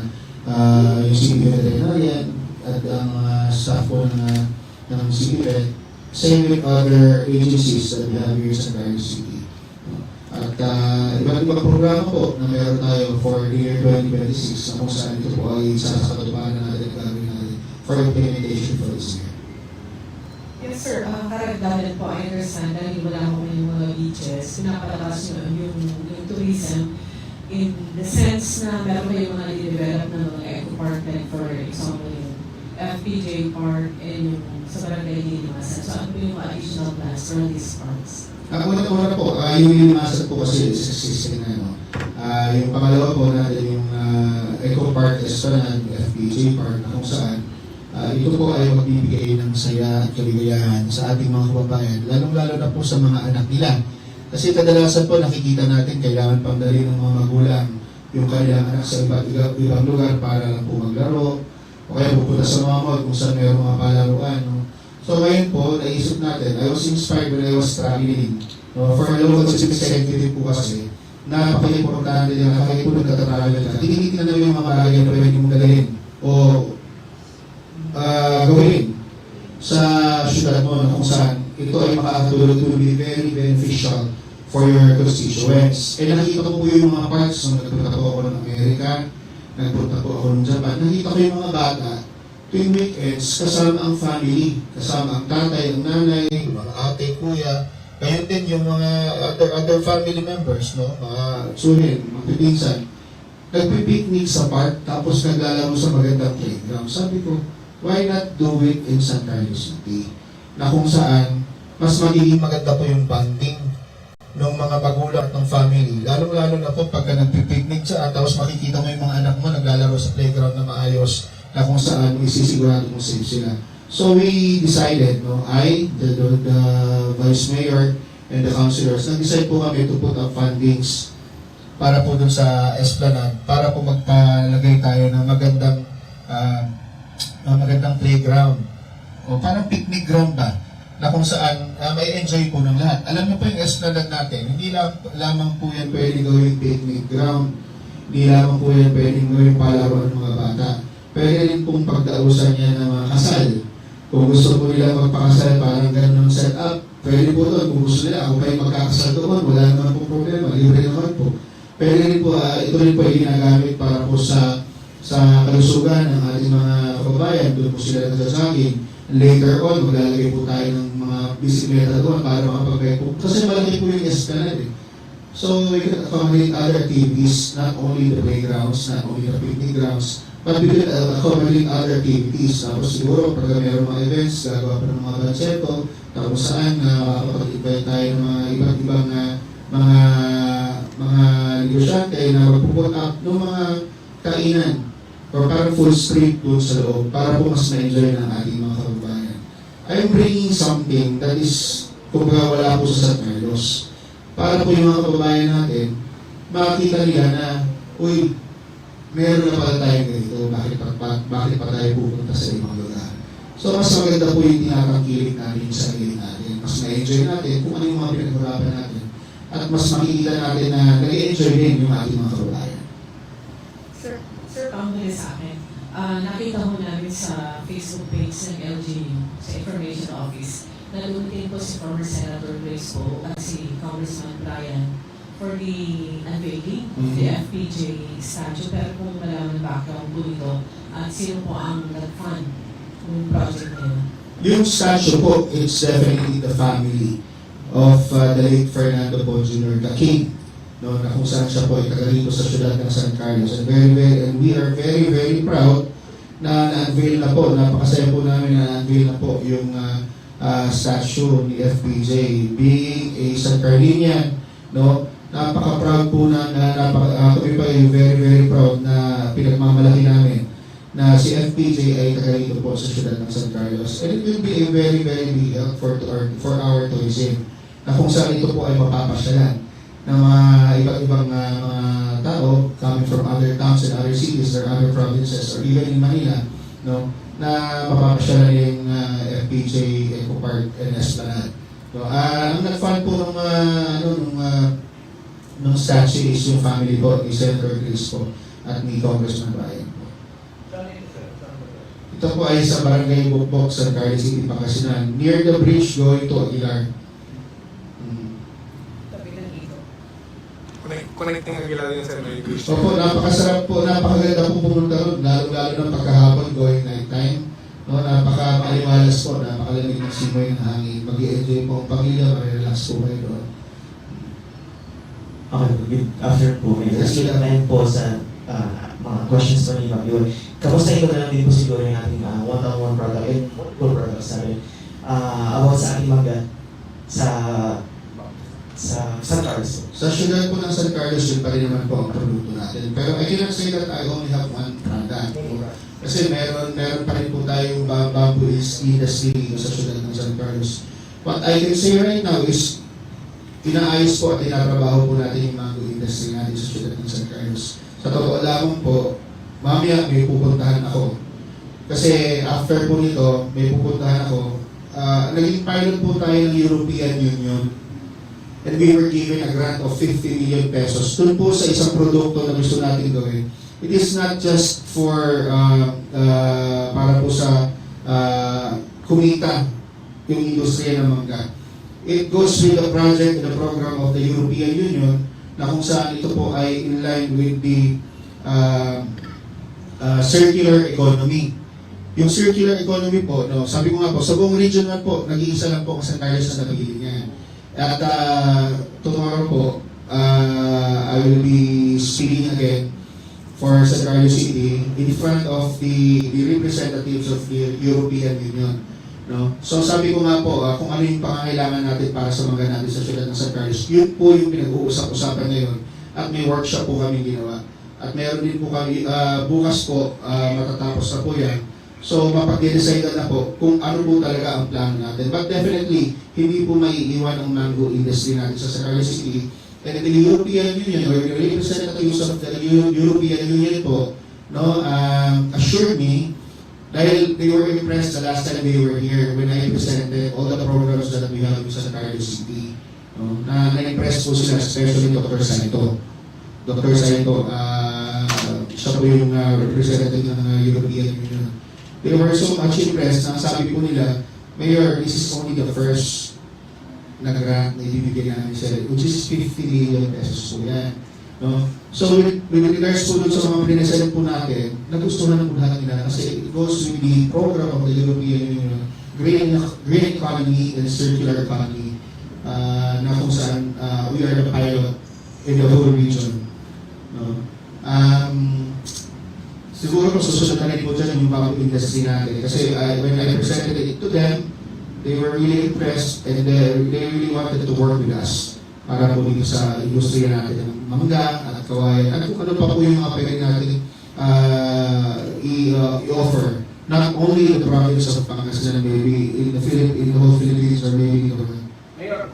yung city veterinarian at ang mga staff po ng city vet, same with other agencies that we have here sa Carlos City. At iba't ibang programa po na meron tayo for the year 2026 na kung saan ito po ay sasakatupahan natin at gagawin natin for implementation for this year. Yes, sir. Karagdagan po, I understand dahil wala ko yung mga beaches, pinapalakas nyo yung tourism in the sense na meron kayo mga i-develop na mga eco-park like for example yung FPJ Park and yung sa Barangay Dilimasan. So ano po yung additional plans for these parks? Una po, yung Dilimasan po kasi is existing na. Yung pangalawa po natin yung Eco Park Esplanade, FPJ Park, na kung saan ito po ay magbibigay ng saya at kaligayahan sa ating mga kababayan, lalong-lalo na po sa mga anak nila. Kasi kadalasan po nakikita natin kailangan pang dali ng mga magulang yung kanilang anak sa ibang lugar para lang po maglaro o kaya pupunta sa mga mall kung saan mayroong mga palaruan. So ngayon po, naisip natin, I was inspired when I was traveling. For a local executive po kasi, napaka-importante na kahit po nagtatravel ka, tinitignan na yung mga bagay na pwede mong dalhin o gawin sa syudad mo na kung saan ito ay makakatulong to be very beneficial for your constituents. Nakita ko po yung mga parts, nagpunta po ako ng Amerika, nagpunta po ako ng Japan, nakita ko yung mga bata, tuwing weekends, kasama ang family, kasama ang tatay, ang nanay, mga ate, kuya, gayon din yung mga other family members, no? Mga suhin, mga pipinsan, nagpipiknik sa park, tapos naglalaro sa magandang playground. Sabi ko, why not do it in San Carlos City? Na kung saan, mas magiging maganda po yung bonding ng mga magulang at ng family. Lalo-lalo na po pagka nagpipiknik siya, tapos makikita mo yung mga anak mo naglalaro sa playground na maayos, na kung saan isisigurado mo safe sila. So we decided, no, the Vice Mayor and the councilors, nag-decide po kami to put up fundings para po dun sa Esplanade, para po magpalagay tayo ng magandang playground. O parang picnic ground ba? Na kung saan may enjoy po ng lahat. Alam niyo po yung Esplanade natin, hindi lamang po yan pwedeng gawing picnic ground, hindi lamang po yan pwedeng gawing palaruan ng mga bata. Pwede rin pong pagdausan niya ng mga kasal. Kung gusto po nila magpakasal, parang ganun set up, pwede po doon. Kung gusto nila, ako kayo magkakasal doon, wala naman po problema, libre naman po. Pwede rin po, ito rin po ay ginagamit para po sa kalusugan ng ating mga kababayan. Doon po sila nagsasaging. Later on, maglalagay po tayo ng mga bisikleta doon para makapagay po. Kasi malaki po yung Esplanade. So we can accommodate other activities, not only the playgrounds, not only the picnic grounds, but we can accommodate other activities. Tapos siguro, pag mayroong mga events, gagawa pa ng mga banseto, tapos saan makapag-invite tayo ng mga iba't ibang mga negosyante na magpuput up ng mga kainan or parang full street doon sa loob para po mas na-enjoy ng ating mga kababayan. I'm bringing something that is, kumbaga wala po sa San Carlos. Para po yung mga kababayan natin, makikita nila na, uy, meron na pala tayo ganito, bakit pa tayo pupunta sa ibang lugar. So mas maganda po yung tinatangkilik natin sa sarili natin. Mas na-enjoy natin kung ano yung mga pinaghirapan natin. At mas makikita natin na nag-enjoy din yung ating mga kababayan. Sir, panguli sa akin. Nakita ho namin sa Facebook page ng LGU, sa Information Office, na lumitin po si former Senator Grace Poe at si Congressman Brian for the unveiling of the FPJ statue. Pero kung malaman background po ito, at sino po ang nag-fund ng project na yun? Yung statue po, it's definitely the family of the late Fernando Poe Jr., the King, no, na kung saan siya po ay taga rito sa siyudad ng San Carlos. And we are very, very proud na na-unveil na po, napakasaya po namin na na-unveil na po yung statue ni FPJ. Being a San Carlinian, no, napaka-proud po kami pa ay very, very proud na pinagmamalaki namin na si FPJ ay taga rito po sa siyudad ng San Carlos. And it will be a very, very big help for our tourism, na kung saan ito po ay mapapasyalan ng mga iba't ibang mga tao coming from other towns and other cities or other provinces or even in Manila, no, na mapapasyalan yung FPJ Eco Park and Esplanade. So, ang nag-fund po ng statue is yung family po ni Senator Grace po at ni Congressman Brian po. Ito po ay sa Barangay Bukbok, San Carlos City, Pangasinan, near the bridge going to Aguilar. Connecting Aguilar yung sa bridge. Opo, napakasarap po, napakaganda po pumunta ron, lalo-lalo na pagkahapon going night time. No, napaka-maliwalas po, napakalamig ng simoy ng hangin. Mag-i-enjoy po ang pamilya, mag-relax po kayo doon. Okay, good afternoon po. May kasi naman po sa mga questions po ni Ma'am Yul. Kamusta ito na lang din po siguro yung ating one-on-one product and multiple products namin about sa ating mga sa San Carlos. Sa syudad po ng San Carlos, yun pa rin naman po ang produkto natin. Pero I cannot say that I only have one product. Kasi meron pa rin po tayong bamboo industry dito sa syudad ng San Carlos. What I can say right now is, inaayos po at tinatrabaho po natin yung mango industry natin sa syudad ng San Carlos. Sa totoo lamang po, mamaya may pupuntahan ako. Kasi after po nito, may pupuntahan ako. Naging pilot po tayo ng European Union. And we were given a grant of 50 million pesos. Doon po sa isang produkto na gusto natin gawin. It is not just for, para po sa kumita yung industriya ng mangga. It goes with the project and the program of the European Union na kung saan ito po ay in line with the circular economy. Yung circular economy po, no, sabi ko nga po, sa buong region man po, nag-iisa lang po ang San Carlos na nabili niya. At tomorrow po, I will be speaking again for San Carlos City in front of the representatives of the European Union. No? So sabi ko nga po, kung ano yung pangangailangan natin para sa mga natin sa siyudad ng San Carlos, yun po yung pinag-uusap-usapan ngayon at may workshop po kami ginawa. At meron din po kami, bukas po, matatapos na po yan. So mapag-decide na po kung ano po talaga ang plano natin. But definitely, hindi po maiiwan ang mango industry natin sa San Carlos City. And the European Union or the representatives of the European Union po, no, assured me, dahil they were impressed the last time they were here when I presented all the programs that we have sa San Carlos City. No, na-impress po sila, especially Dr. Saito. Dr. Saito, siya po yung representative ng European Union. They were so much impressed na sabi po nila, Mayor, this is only the first na grant na ibibigay namin sa which is 50 million pesos po yan. No? So with regards po dun sa mga pinasalit po natin, nagustuhan po lahat nila kasi it goes with the program of the European Union, green economy and circular economy, na kung saan we are the pilot in the whole region. No? Siguro po susunod na rin po dyan yung mango industry natin. Kasi when I presented it to them, they were really impressed and they really wanted to work with us para po dito sa industriya natin ng mangga at kawayan. At kung ano pa po yung mga pwede natin i-offer. Not only in the province of Pangasinan, maybe in the whole Philippines or maybe in the world. Mayor,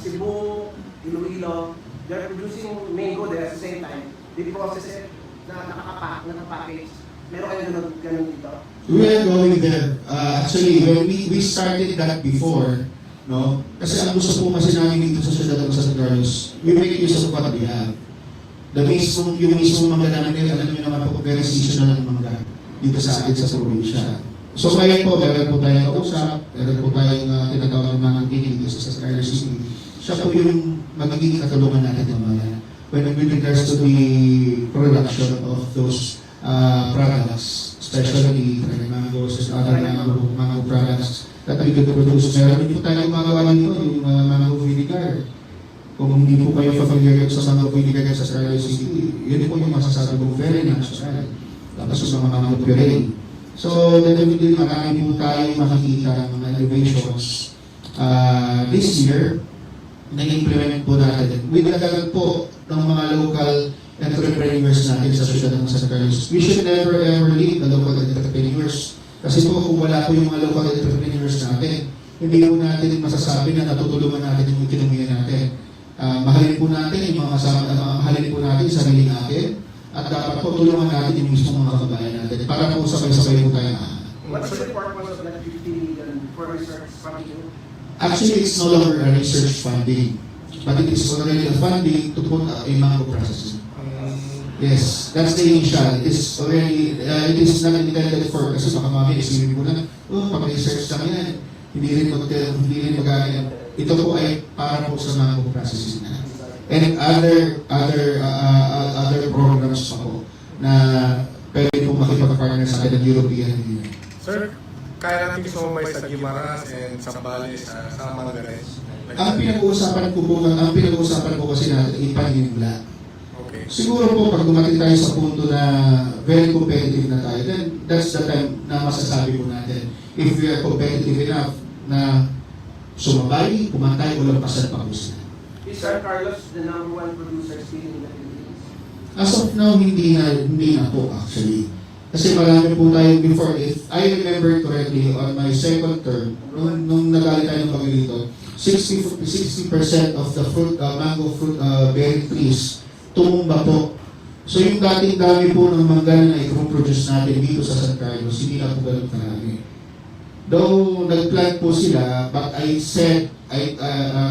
Cebu, Iloilo, they're producing mango there at the same time. They process it na nakapackage. Meron kayo ganun dito? We are going there. Actually, when we started that before, no? Kasi ang gusto po kasi namin dito sa siyudad ng San Carlos, we make use of what we have. Yung mismong mangga namin, alam niyo naman po, very seasonal ng mangga dito sa atin sa probinsya. So ngayon po, meron po tayong kausap, meron po tayong tinatawag ng mga dito sa San Carlos City. Siya po yung magiging katulungan natin ng mga when with regards to the production of those products, especially mangoes and other mango products that we could produce. Meron din po tayong magawa nito, yung mango vinegar. Kung hindi po kayo familiar sa mango vinegar sa San Carlos City, yun po yung masasabi ko very natural. Tapos yung mga mango puree. So, definitely marami po tayong makikita ng mga innovations this year na-implement po natin. With the po ng mga local entrepreneurs natin sa siyudad ng San Carlos. We should never ever leave the local entrepreneurs. Kasi po kung wala po yung mga local entrepreneurs natin, hindi po natin masasabi na natutulungan natin yung ekonomiya natin. Mahalin po natin yung mga kasama, mahalin po natin yung sarili natin, at dapat po tulungan natin yung mismo mga kabayan natin para po sabay-sabay po tayo. What's the purpose of that 50 million for research funding? Actually, it's no longer a research funding, but it is already a funding to put a mango processing. Yes, that's the initial. It is already, it is not intended for, kasi baka mami, isipin mo na, pag-research lang yan. Hindi rin magagamit. Ito po ay para po sa mango processing na. And other programs pa po na pwede po makipag-partner sa atin ng European Union. Sir, kaya natin sumabay sa Guimaras and Zambales sa Mangares. Ang pinag-uusapan po kasi natin ipanimula. Okay. Siguro po pag dumating tayo sa punto na very competitive na tayo, then that's the time na masasabi po natin if we are competitive enough na sumabay, kumantay, o lampasan pa po sila. Is San Carlos the number one producer still in the Philippines? As of now, hindi na po actually. Kasi marami po tayo before, if I remember correctly, on my second term, nung nagalit tayo ng bagay dito, 60% of the fruit, mango fruit bearing trees, tumumba po. So yung dating dami po ng mangga na i-produce natin dito sa San Carlos, hindi na po ganun karami. Though nag-plant po sila, but I said,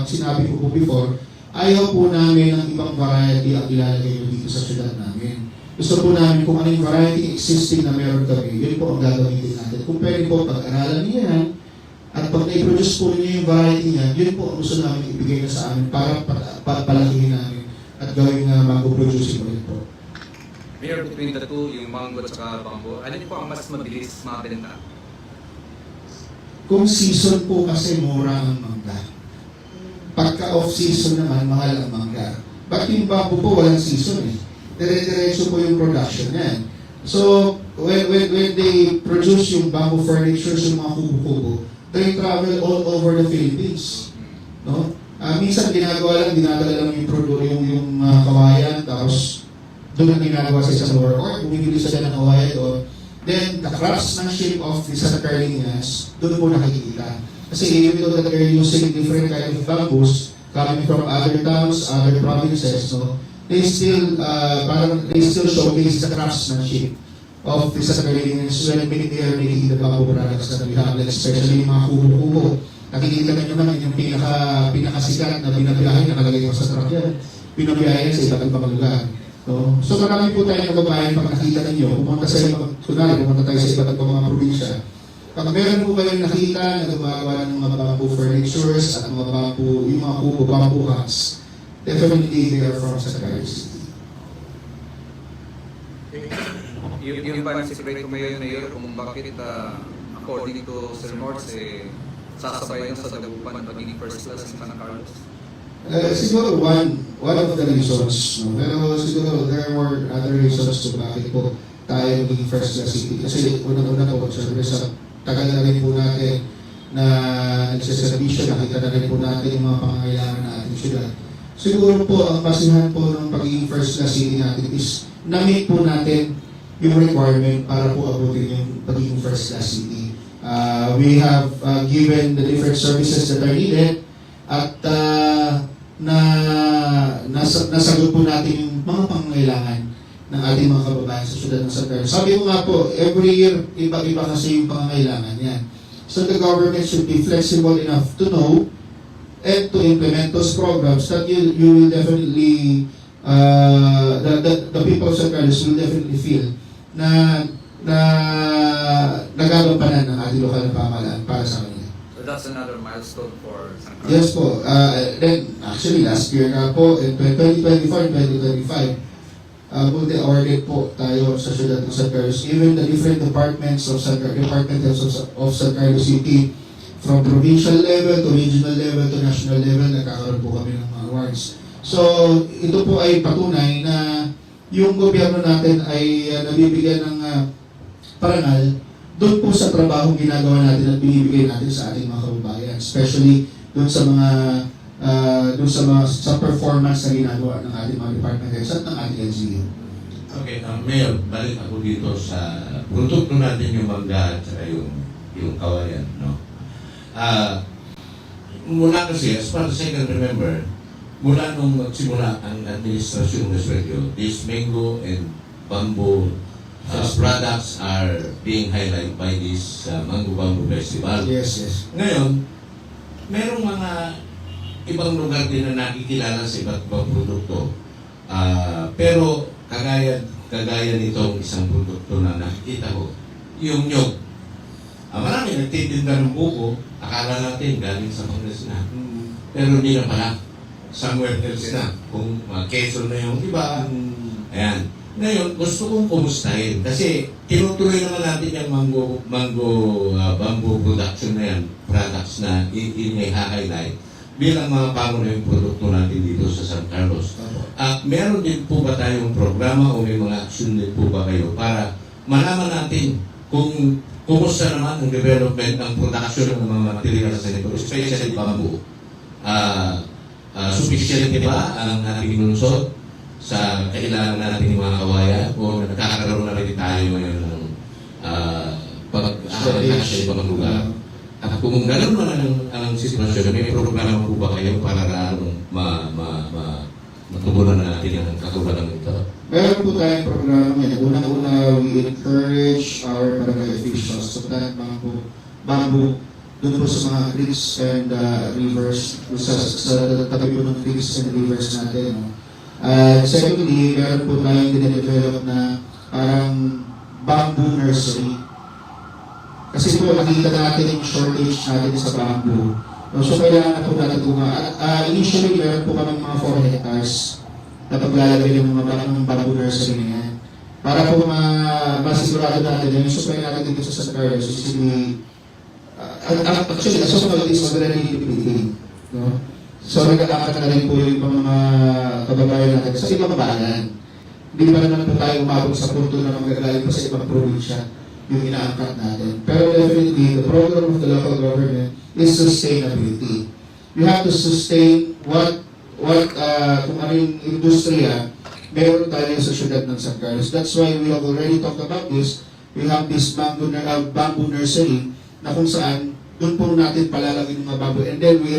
sinabi ko po before, ayaw po namin ng ibang variety ang ilalagay dito sa syudad namin. Gusto po namin kung ano yung variety existing na meron kami, yun po ang gagamitin natin. Kung pwede po, pag-aralan niya yan, at pag na-produce po niya yung variety niya, yun po ang gusto namin ibigay na sa amin para palakihin namin at gawing mango producing ulit po. Mayor, between the two, yung mango at saka bamboo, alin po ang mas mabilis mabenta? Kung season po kasi mura ang mangga. Pagka off-season naman, mahal ang mangga. But yung bamboo po, walang season eh. Dire-diretso po yung production yan. So, when they produce yung bamboo furnitures, yung mga kubo-kubo, they travel all over the Philippines. No? Minsan dinagawa lang, dinadala lang yung kawayan, tapos doon ang ginagawa sa isang lower court, bumibili sila ng kawayan doon. Then, the craftsmanship of the Santa Carolinas, doon po nakikita. Kasi even though that they're using different kind of bamboos, coming from other towns, other provinces, no, they still showcase the craftsmanship of the Santa Carolinas when they are making the bamboo products that we have, especially yung mga kubo-kubo. Nakikita nyo naman yung pinakasikat na binabiyahe, nakalagay ko sa truck yan. Binabiyahe sa iba't ibang lugar. So marami po tayong kababayan pag nakita ninyo, pumunta tayo sa iba't ibang mga probinsya. Pag meron po kayong nakita na gumagawa ng mga bamboo furnitures at mga bamboo, yung mga kubo, bamboo huts, definitely they are from Santa City. Yung ba secret ko ngayon, Mayor, kung bakit according to Sir Morse, sasabay sa dagupan ng pagiging first class ng San Carlos? Siguro one of the reasons, no? Pero siguro there are more other reasons to bakit po tayo magiging first class city. Kasi unang-una po, syempre sa tagal na rin po natin na nagsaservisyo, nakita na rin po natin yung mga pangangailangan na ating syudad. Siguro po, ang basihan po ng pagiging first class city natin is na-meet po natin yung requirement para po abutin yung pagiging first class city. We have given the different services that are needed at nasagot po natin yung mga pangangailangan ng ating mga kababayan sa syudad ng San Carlos. Sabi ko nga po, every year, iba-iba kasi yung pangangailangan yan. So the government should be flexible enough to know and to implement those programs that you will definitely, the people of San Carlos will definitely feel na nagagampanan ng ating lokal na pamahalaan para sa kanila. So that's another milestone for San Carlos? Yes po. Then, actually, last year nga po, in 2024 and 2025, multi-awarded po tayo sa syudad ng San Carlos. Even the different departments of San Carlos City, from provincial level to regional level to national level, nagkakaroon po kami ng mga awards. So, ito po ay patunay na yung gobyerno natin ay nabibigyan ng parangal doon po sa trabahong ginagawa natin at binibigay natin sa ating mga kababayan, especially doon sa mga sa performance na ginagawa ng ating mga department heads at ng ating LGU. Okay, Mayor, balik ako dito sa produkto natin yung mangga at saka yung kawayan, no? Mula kasi, as far as I can remember, mula nung magsimula ang administrasyon ng Swelyo, this mango and bamboo products are being highlighted by this Mango Bamboo Festival. Yes, yes. Ngayon, merong mga ibang lugar din na nakikilala sa iba't ibang produkto. Pero kagaya nitong isang produkto na nakikita ko, yung nyog. Marami nagtitinda ng buko, akala natin galing sa Pangasinan. Pero hindi na pala. Somewhere else na. Kung Quezon na yung iba. Ayan. Ngayon, gusto kong kumustahin. Kasi tinutuloy naman natin yung bamboo production na yan, products na i-highlight bilang mga pangunahing produkto natin dito sa San Carlos. Meron din po ba tayong programa o may mga action din po ba kayo para malaman natin kung kumusta naman ang development ng production ng mga materials sa nito, especially bamboo. Sufficient ba ang ating lungsod sa kailangan natin ng mga kawayan o nagkakaroon na rin tayo ngayon ng pag-aaral sa ibang lugar? At kung gano'n naman ang sitwasyon, may programa po ba kayo para matubunan natin ang kagubatan nito? Meron po tayong programa ngayon. Unang-una, we encourage our barangay officials to plant bamboo doon po sa mga creeks and rivers, sa tabi po ng creeks and rivers natin. Secondly, meron po tayong dinedevelop na parang bamboo nursery. Kasi po nakita natin yung shortage natin sa bamboo. So kailangan na po natin initially, meron po kami mga 4 hectares na paglalagay ng mga bamboo nursery na yan. para po masigurado natin yung supply natin dito sa San Carlos is actually, as of now, it is already depleting. No? So, nag-aakit na rin po yung mga kababayan natin sa ibang bayan. Hindi pa naman po tayo umabot sa punto na magagaling pa sa ibang probinsya yung inaangkat natin. Pero definitely, the program of the local government is sustainability. You have to sustain what kung ano yung industriya, meron tayo sa syudad ng San Carlos. That's why we have already talked about this. We have this bamboo nursery na kung saan doon po natin palalagin ng mga bamboo. And then we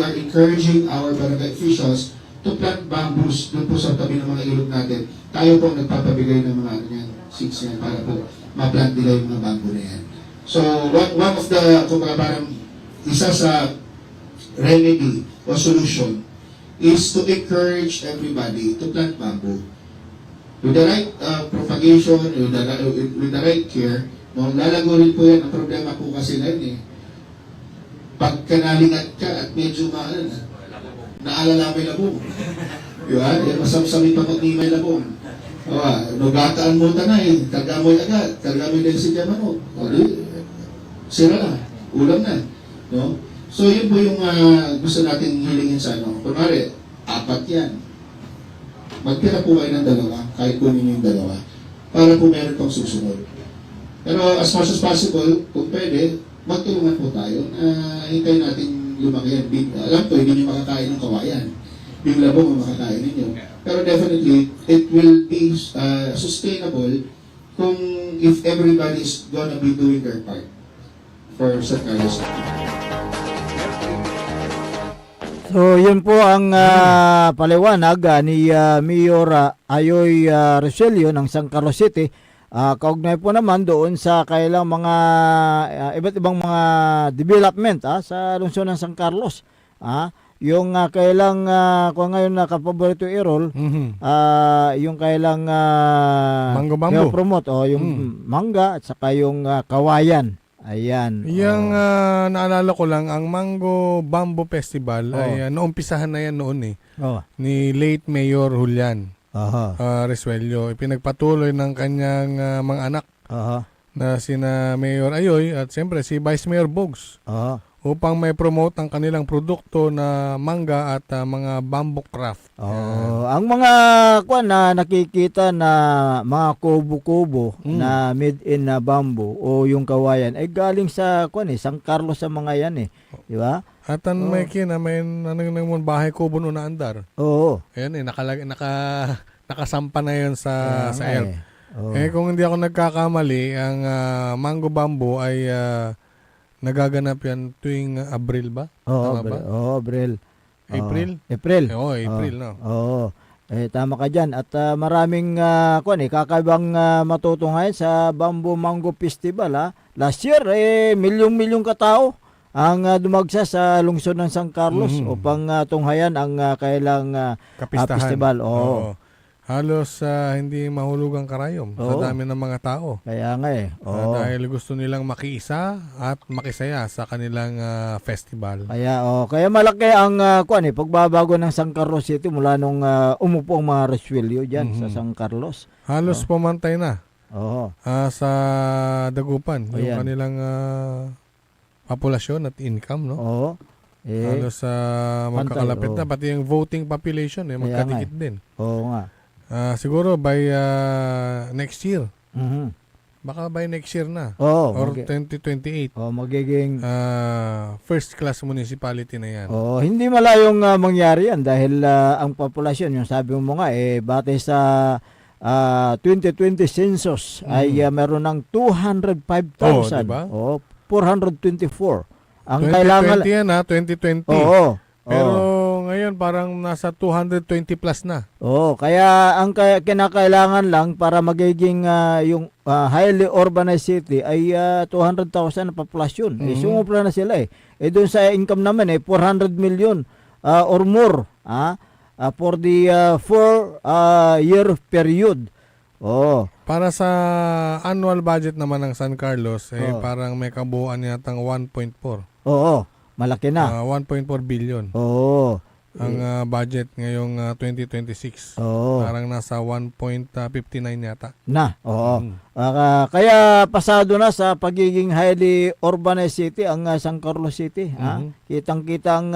are encouraging our barangay officials to plant bamboos doon po sa tabi ng mga ilog natin. Tayo po nagpapabigay ng mga seeds yan para po ma-plant nila yung mga bamboo na yan. So, one of the, kung parang isa sa remedy o solution is to encourage everybody to plant bamboo. With the right propagation, with the right care, no, lalago rin po yan. Ang problema po kasi na yun pagka nalingat ka at medyo naalala may labong. Diba? Masamsami pa kung may labong. Nugataan mo na tagamoy agad, tagamoy din si Diamano. Sira na, ulam na. No? So yun po yung gusto natin hilingin sa Kunwari, 4 yan. Magtira po kayo ng 2, kahit kunin yung 2, para po meron pang susunod. Pero as much as possible, kung pwede, magtulungan po tayo na hintayin natin lumaki yan. Alam ko, hindi nyo makakain ng kawayan. Yung labong ang makakain ninyo. Pero definitely, it will be sustainable kung if everybody is gonna be doing their part for San Carlos. So yun po ang paliwanag ni Mayor Ayoy Roselio ng San Carlos City. Kaugnay po naman doon sa kailang mga iba't ibang mga development sa lungsod ng San Carlos. Yung kailang kung ngayon nakapaborito Errol, yung kailang Mango-bambo. promote yung mangga at saka yung kawayan. Ayan. Yung naalala ko lang, ang Mango Bamboo Festival ay naumpisahan na yan noon ni late Mayor Julian Resuello. Ipinagpatuloy ng kanyang mga anak na sina Mayor Ayoy at siyempre si Vice Mayor Bogs upang may promote ang kanilang produkto na mangga at mga bamboo craft. Ang mga na nakikita na mga kubo-kubo na made in bamboo o yung kawayan ay galing sa San Carlos sa mga yan di ba? At may bahay kubo noon na andar. Oo. Ayan nakasampa na yun sa ERP. Kung hindi ako nagkakamali, ang Mango Bamboo ay nagaganap yan tuwing Abril ba? Oo, Abril. April? April. Oo, April, no? Oo. Tama ka dyan. At maraming kakaibang matutunghayan sa Bamboo Mango Festival. Last year, milyong-milyong katao ang dumagsa sa lungsod ng San Carlos upang tunghayan ang kailang festival. Oo. Halos hindi mahulog ang karayom sa dami ng mga tao. Kaya nga dahil gusto nilang makiisa at makisaya sa kanilang festival. Kaya malaki ang pagbabago ng San Carlos City mula nung umupo ang mga Resuello dyan sa San Carlos. Halos pumantay na sa Dagupan yung kanilang populasyon at income, no? Halos magkakalapit na. Pati yung voting population magkadikit din. Oo nga. Siguro by next year. Baka by next year na. Or 2028. Magiging first class municipality na yan. Hindi malayong mangyari yan dahil ang populasyon, yung sabi mo nga, batay sa 2020 census ay meron ng 205,000. Diba? 424. Ang 2020 kailangan yan 2020. Pero ngayon parang nasa 220 plus na. Kaya ang kinakailangan lang para magiging yung highly urbanized city ay 200,000 na populasyon. Sumupla na sila doon sa income naman 400 million or more for the 4-year period. Para sa annual budget naman ng San Carlos parang may kabuuan yatang 1.4. Malaki na. 1.4 billion. ang budget ngayong 2026. Oo. Parang nasa 1.59 yata. Oo. Kaya pasado na sa pagiging highly urbanized city ang San Carlos City. Kitang-kita ang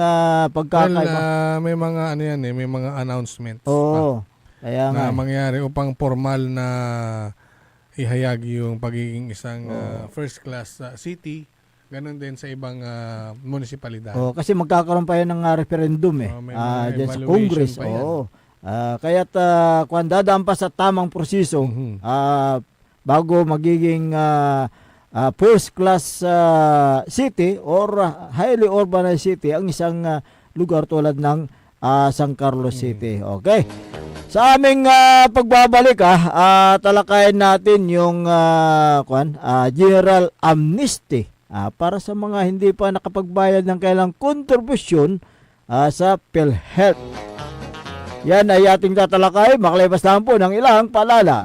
pagkakaiba. May mga ano yan may mga announcements. Oo. Kaya na mangyari upang formal na ihayag yung pagiging isang first class city. Ganon din sa ibang munisipalidad. Kasi magkakaroon pa yan ng referendum dyan sa Congress. Kaya't kung dadaan pa sa tamang proseso bago magiging first class city or highly urbanized city ang isang lugar tulad ng San Carlos City. Okay. Sa aming pagbabalik talakayin natin yung general amnesty para sa mga hindi pa nakapagbayad ng kailang kontribusyon sa PhilHealth. Yan ay ating tatalakay, makalipas lang po ng ilang paalala.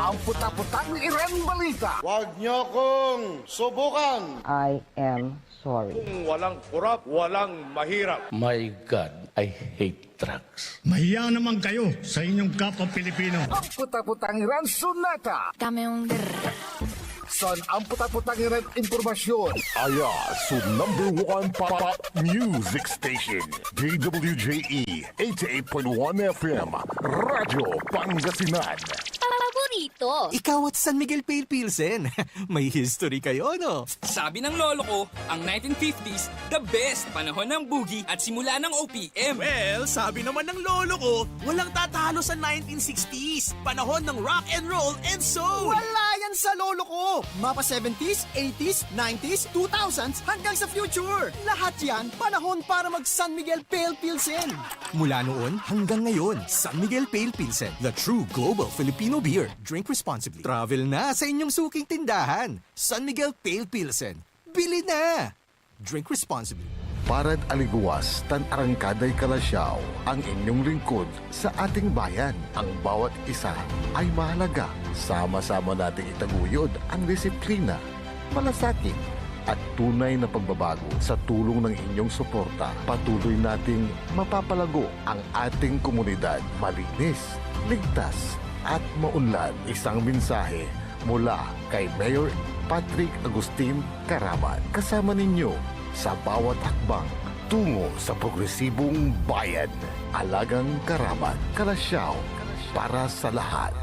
Ang puta-putang Iran Balita. Huwag niyo kong subukan. I am sorry. Kung walang kurap, walang mahirap. My God, I hate drugs. Mahiya naman kayo sa inyong kapwa Pilipino. Ang puta-putang Iran Sunata. Dame un San ang puta-putang Iran Impormasyon. Aya sa #1 pop music station. DWJE 88.1 FM. Radyo Pangasinan. Paborito. Ikaw at San Miguel Pale Pilsen. May history kayo, no? Sabi ng lolo ko, ang 1950s, the best panahon ng boogie at simula ng OPM. Well, sabi naman ng lolo ko, walang tatalo sa 1960s. Panahon ng rock and roll and soul. Wala yan sa lolo ko. Mapa 70s, 80s, 90s, 2000s hanggang sa future. Lahat yan panahon para mag San Miguel Pale Pilsen. Mula noon hanggang ngayon, San Miguel Pale Pilsen, the true global Filipino beer. Drink responsibly. Travel na sa inyong suking tindahan. San Miguel Pale Pilsen. Bili na! Drink responsibly. Parad aliguas, tan arangkaday kalasyaw, ang inyong lingkod sa ating bayan. Ang bawat isa ay mahalaga. Sama-sama nating itaguyod ang disiplina, malasakit, at tunay na pagbabago. Sa tulong ng inyong suporta, patuloy nating mapapalago ang ating komunidad. Malinis, ligtas, at maunlad. Isang mensahe mula kay Mayor Patrick Agustin Caraman. Kasama ninyo sa bawat hakbang tungo sa progresibong bayan. Alagang Caraman, Kalasyaw, para sa lahat.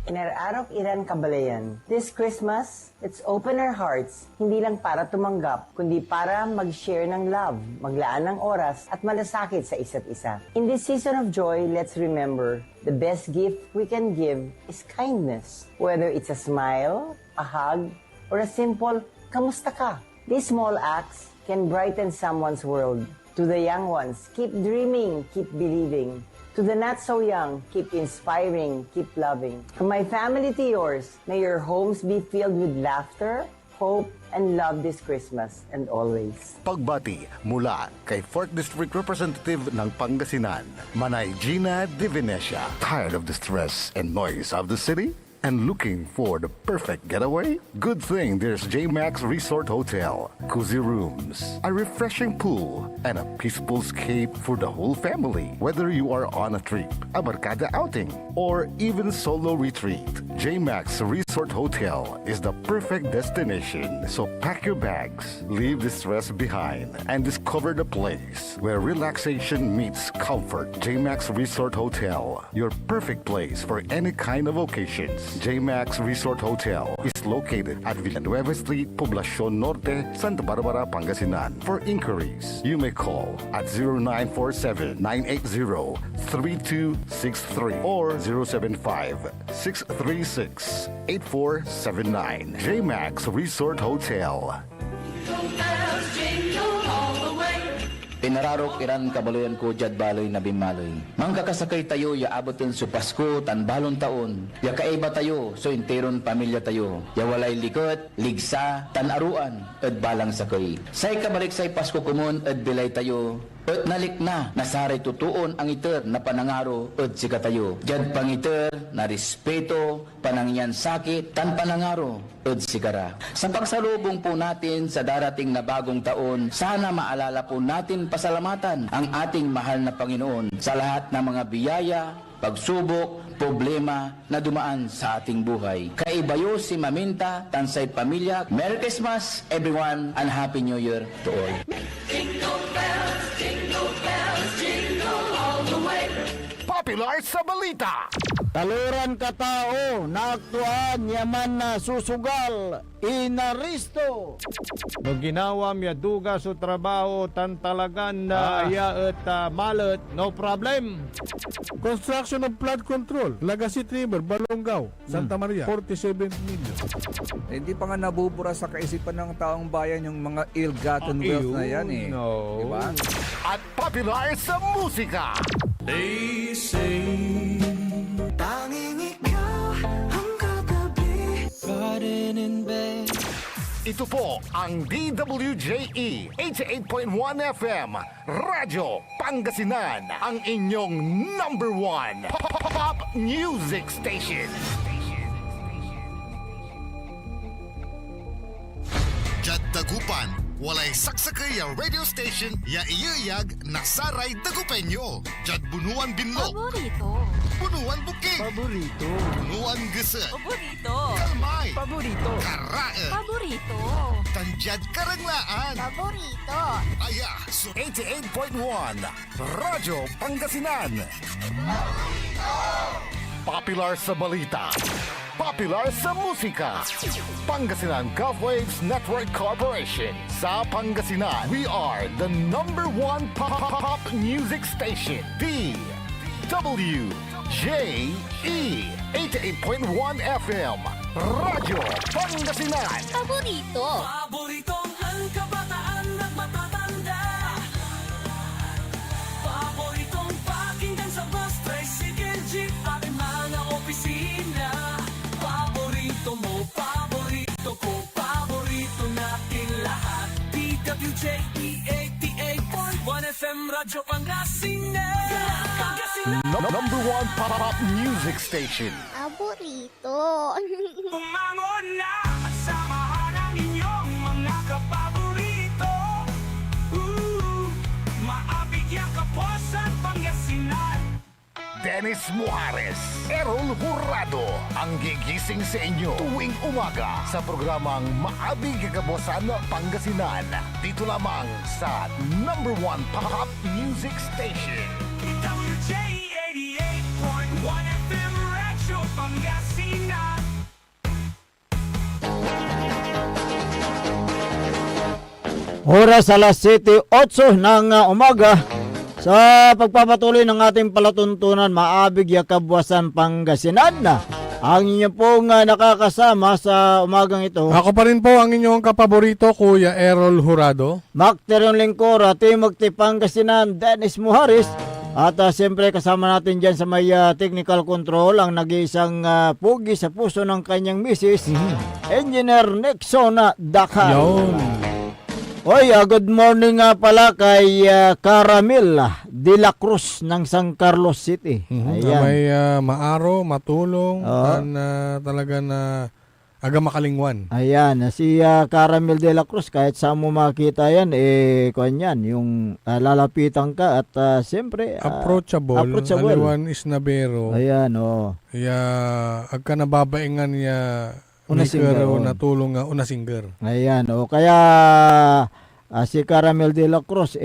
Inararok Iran Kabalayan. This Christmas, let's open our hearts, hindi lang para tumanggap, kundi para mag-share ng love, maglaan ng oras, at malasakit sa isa't isa. In this season of joy, let's remember, the best gift we can give is kindness. Whether it's a smile, a hug, or a simple, kamusta ka? These small acts can brighten someone's world. To the young ones, keep dreaming, keep believing. To the not so young, keep inspiring, keep loving. From my family to yours, may your homes be filled with laughter, hope, and love this Christmas and always. Pagbati mula kay 4th District Representative ng Pangasinan, Manay Gina Divinesia. Tired of the stress and noise of the city? And looking for the perfect getaway? Good thing there's J-Max Resort Hotel. Cozy rooms, a refreshing pool, and a peaceful escape for the whole family. Whether you are on a trip, a barkada outing, or even solo retreat, J-Max Resort Hotel is the perfect destination. So pack your bags, leave the stress behind, and discover the place where relaxation meets comfort. J-Max Resort Hotel, your perfect place for any kind of occasions. J-Max Resort Hotel is located at Villanueva Street, Poblacion Norte, Santa Barbara, Pangasinan. For inquiries, you may call at 0947-980-3263 or 075-636-8479. J-Max Resort Hotel. Pinararok Iran kabaloyan ko jad baloy na bimaloy. Mangkakasakay tayo ya abotin su Pasko tan balon taon. Ya kaiba tayo so interon pamilya tayo. Ya walay likot, ligsa, tan aruan ed balang sakay. Say kabalik say Pasko kumon ed bilay tayo. At nalik na nasaray tutuon ang iter na panangaro at si katayo. Jad pang iter na respeto, panangyan sakit, tan panangaro at sigara. Sa pagsalubong po natin sa darating na bagong taon, sana maalala po natin pasalamatan ang ating mahal na Panginoon sa lahat ng mga biyaya, pagsubok, problema na dumaan sa ating buhay. Kaibayo si Maminta, Tansay Pamilya. Merry Christmas everyone and Happy New Year to all. Popular sa balita. Taluran katao na aktuan yaman na susugal inaristo. No ginawa miya duga sa trabaho tan talagan na iya at malet, no problem. Construction of flood control, Lagasit River, Balongaw, Santa Maria, 47 million. Hindi pa nga nabubura sa kaisipan ng taong bayan yung mga ill-gotten wealth na yan eh. No. Diba? At popular sa musika. They say tanging ikaw ang katabi pa rin in bed. Ito po ang DWJE 88.1 FM Radyo Pangasinan, ang inyong number one pop music station. Jad Dagupan, walay saksakay ang radio station ya iyayag nasaray Dagupenyo. Jad Bunuan Binlog, Paborito. Bunuan Bukid, Paborito. Bunuan Gese, Paborito. Kalmay, Paborito. Karae, Paborito. Tanjad Karanglaan. Paborito. Aya, so 88.1 Radyo Pangasinan. Popular sa balita. Popular sa musika. Pangasinan Golfwaves Network Corporation. Sa Pangasinan, we are the number one pop music station. DWJE 88.1 FM Radyo Pangasinan. Paborito. Paboritong ang kabataan at matatanda. Paboritong pakinggan sa bus, tricycle, jeep at mga opisina. Paborito mo, paborito ko, paborito natin lahat. DWJE 88.1 FM Radyo Pangasinan. Number one pop music station. Paborito. Umangon na at samahan ang inyong mga kapaborito. Maabigyan kapusan Pangasinan. Dennis Muhares, Errol Hurado, ang gigising sa inyo tuwing umaga sa programang Maabig Kagabosan Pangasinan. Dito lamang sa number one pop music station. WJ88.1 FM Radyo Pangasinan. Oras alas 7:08 ng umaga. Sa pagpapatuloy ng ating palatuntunan, Maabig Yakabwasan Pangasinan na ang inyo pong nakakasama sa umagang ito. Ako pa rin po ang inyong kapaborito, Kuya Errol Hurado. Macterion Lingkora, Timog Pangasinan, Dennis Muhares. At siyempre kasama natin dyan sa may technical control ang nag-iisang pugi sa puso ng kanyang misis, Engineer Nixon Dakar. Oy, good morning pala kay Caramel de la Cruz ng San Carlos City. Ayan. May maaro, matulong, talaga na aga makalingwan. Ayan, si Caramel de la Cruz, kahit saan mo makita yan, kanyan, yung lalapitan ka at siyempre approachable. Aliwan is nabero. Ayan, Kaya agka nababaingan niya natulong nga unasinger. Ayan, kaya si Caramel de la Cruz,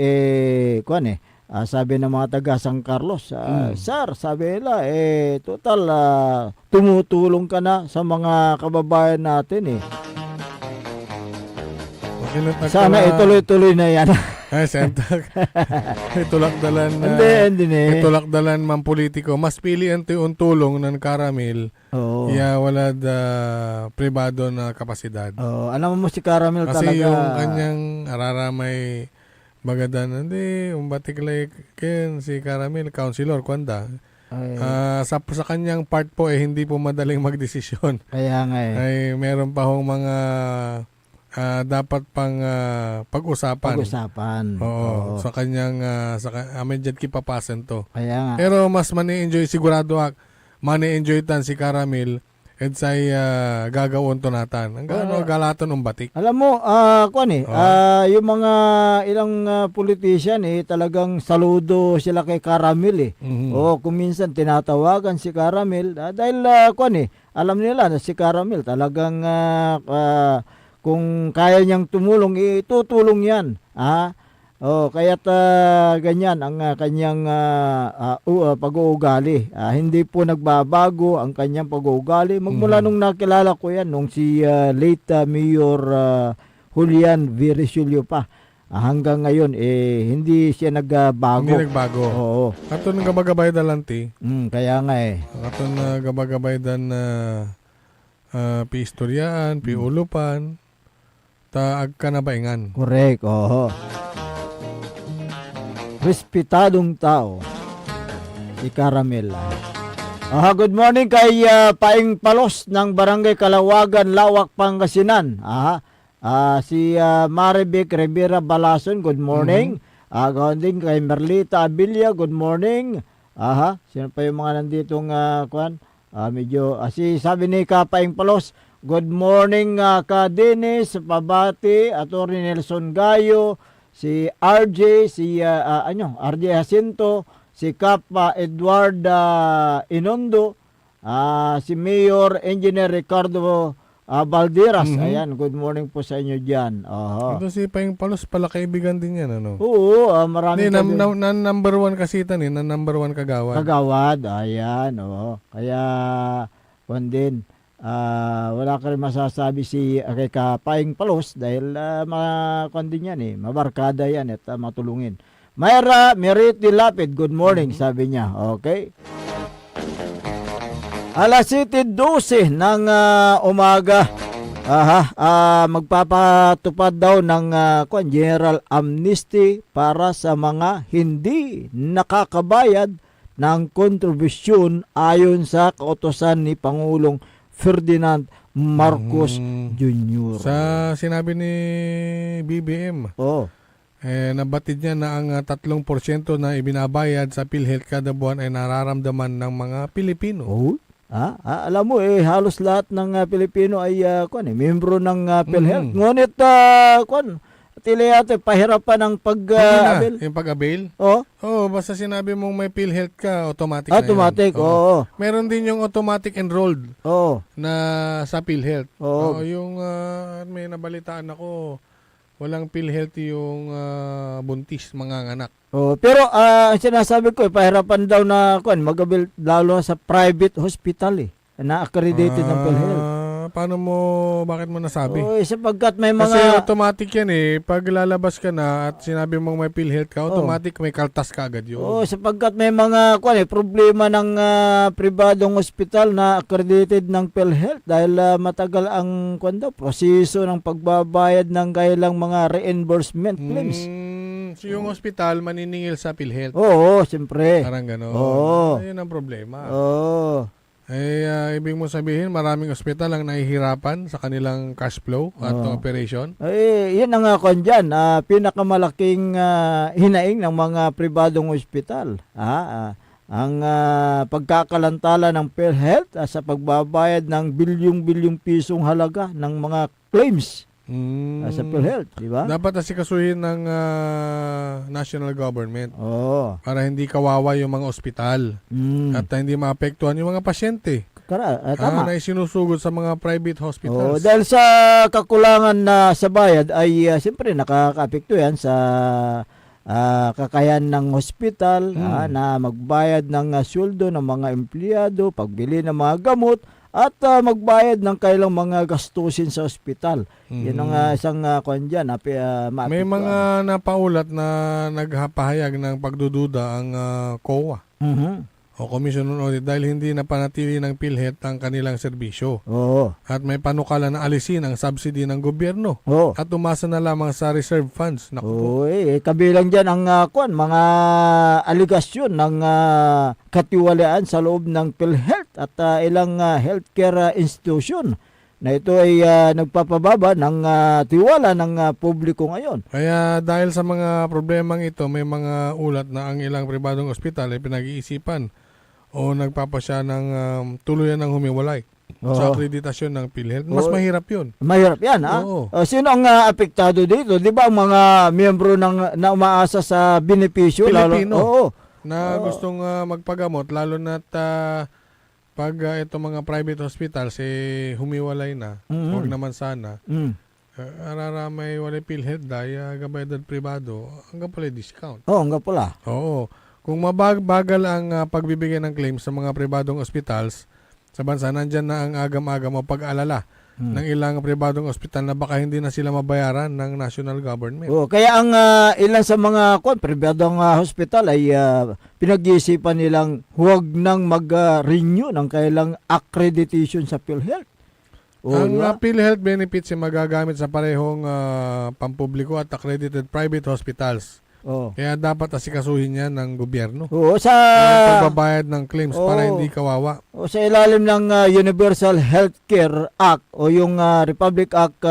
sabi ng mga taga San Carlos, Sir, sabi nila, total, tumutulong ka na sa mga kababayan natin Sana ituloy-tuloy na yan. Ay, sentak. Itulakdalan na. Hindi. Itulakdalan man politiko. Mas pili ang tulong ng Caramel. Oo. Wala pribado na kapasidad. Alam mo si Caramel kasi talaga. Kasi yung kanyang araramay magadan. Hindi, umbatik ken si Caramel, councilor, kwanda. Sa kanyang part po, hindi po madaling magdesisyon. Kaya nga Ay, meron pa hong mga dapat pang pag-usapan. Pag-usapan. Oo, sa kanyang medyan kipapasen to. Kaya nga. Pero mas mani-enjoy sigurado mani-enjoy tan si Caramel at say gagawon to natan. Ang galaton batik. Alam mo, yung mga ilang politician talagang saludo sila kay Caramel kung minsan tinatawagan si Caramel dahil alam nila na si Caramel talagang kung kaya niyang tumulong, itutulong yan. Kaya't ganyan ang kanyang pag-uugali. Hindi po nagbabago ang kanyang pag-uugali. Magmula nung nakilala ko yan, nung si late Mayor Julian Virisulio pa. Hanggang ngayon, hindi siya nagbago. Hindi nagbago. Oo. Ato nang gabagabay dalanti. Kaya nga Ato na gabagabay dan piistoryaan, piulupan, taag ka na baingan. Correct, oo. Respetadong tao, si Caramel. Good morning kay Paing Palos ng Barangay Kalawagan, Lawak, Pangasinan. Si Marivic Rivera Balason, good morning. Gawin din kay Merlita Abilia, good morning. Sino pa yung mga nanditong sabi ni Paing Palos, good morning ka Dennis, Pabati, Atty. Nelson Gayo, si RJ, RJ Jacinto, si Kapa Edward Inondo, si Mayor Engineer Ricardo Valderas. Ayan, good morning po sa inyo dyan. Ito si Paing Palos pala kaibigan din yan, ano? Oo, marami number one kasitan number one kagawad. Kagawad, ayan, oo. Kaya, din, wala ka rin masasabi si kay Paing Palos dahil din yan mabarkada yan at matulungin. Mayra Meriti Lapid, good morning, sabi niya. Okay. Alas 7:12 ng umaga. Magpapatupad daw ng general amnesty para sa mga hindi nakakabayad ng kontribusyon ayon sa kautusan ni Pangulong Ferdinand Marcos Jr. Sa sinabi ni BBM, nabatid niya na ang 3% na ibinabayad sa PhilHealth kada buwan ay nararamdaman ng mga Pilipino. Alam mo halos lahat ng Pilipino ay membro ng PhilHealth. Ngunit tila yata pahirapan ng pag-avail. Yung pag-avail? Basta sinabi mong may PhilHealth ka, automatic na automatic, yan. oo. Meron din yung automatic enrolled na sa PhilHealth. Yung may nabalitaan ako, walang PhilHealth yung buntis, mga anak. Pero ang sinasabi ko, pahirapan daw na mag-avail lalo sa private hospital na accredited ng PhilHealth. Bakit mo nasabi? Sapagkat may mga... Kasi automatic yan pag lalabas ka na at sinabi mong may PhilHealth ka, automatic may kaltas ka agad yun. Sapagkat may mga problema ng pribadong hospital na accredited ng PhilHealth dahil matagal ang proseso ng pagbabayad ng kailang mga reimbursement claims. So yung hospital maniningil sa PhilHealth? Oo, siyempre. Parang gano'n. Ayun ang problema. Ibig mo sabihin, maraming ospital ang nahihirapan sa kanilang cash flow at operation? Yan ang dyan, pinakamalaking hinaing ng mga pribadong ospital. Ang pagkakalantala ng PhilHealth sa pagbabayad ng bilyong-bilyong pisong halaga ng mga claims sa PhilHealth, di ba? Dapat asikasuhin ng national government para hindi kawawa yung mga ospital at hindi maapektuhan yung mga pasyente. Tama. Na isinusugod sa mga private hospitals. Dahil sa kakulangan na sa bayad ay siyempre nakakaapekto yan sa kakayahan ng hospital na magbayad ng sweldo ng mga empleyado, pagbili ng mga gamot, at magbayad ng kailang mga gastusin sa ospital. Yan ang isang dyan. May mga napaulat na nagpahayag ng pagdududa ang COA o Commission on Audit dahil hindi napanatili ng PhilHealth ang kanilang serbisyo. At may panukala na alisin ang subsidy ng gobyerno at umasa na lamang sa reserve funds. Kabilang dyan ang mga aligasyon ng katiwalaan sa loob ng PhilHealth at ilang healthcare institution na ito ay nagpapababa ng tiwala ng publiko ngayon. Kaya dahil sa mga problemang ito, may mga ulat na ang ilang pribadong ospital ay pinag-iisipan o nagpapasya ng tuluyan ng humiwalay sa akreditasyon ng PhilHealth. Mas mahirap yun. Mahirap yan, ha? Sino ang apektado dito? Di ba ang mga miyembro na umaasa sa benepisyo? Pilipino na gustong magpagamot, lalo na't pag itong mga private hospitals humiwalay na, huwag naman sana. Araramay walay PhilHealth dahil gabayad pribado, hanggang pala discount. Hanggang pala. Oo. Kung mabagal ang pagbibigay ng claims sa mga pribadong hospitals sa bansa, nandyan na ang agam-agam o pag-alala ng ilang pribadong ospital na baka hindi na sila mabayaran ng national government. Kaya ang ilan sa mga pribadong hospital ay pinag-iisipan nilang huwag nang mag-renew ng kailang accreditation sa PhilHealth. Ang PhilHealth benefits ay magagamit sa parehong pampubliko at accredited private hospitals. Kaya dapat asikasuhin yan ng gobyerno. Sa pagbabayad ng claims para hindi kawawa. Sa ilalim ng Universal Healthcare Act o yung Republic Act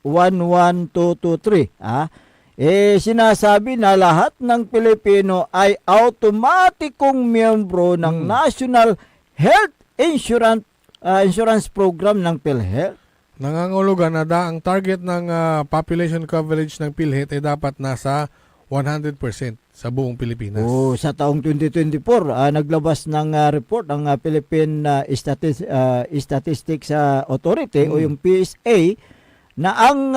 11223, sinasabi na lahat ng Pilipino ay automatikong miyembro ng National Health Insurance Program ng PhilHealth. Nangangulugan na ang target ng population coverage ng PhilHealth ay dapat nasa 100% sa buong Pilipinas. Sa taong 2024, naglabas ng report ang Philippine Statistics Authority o yung PSA na ang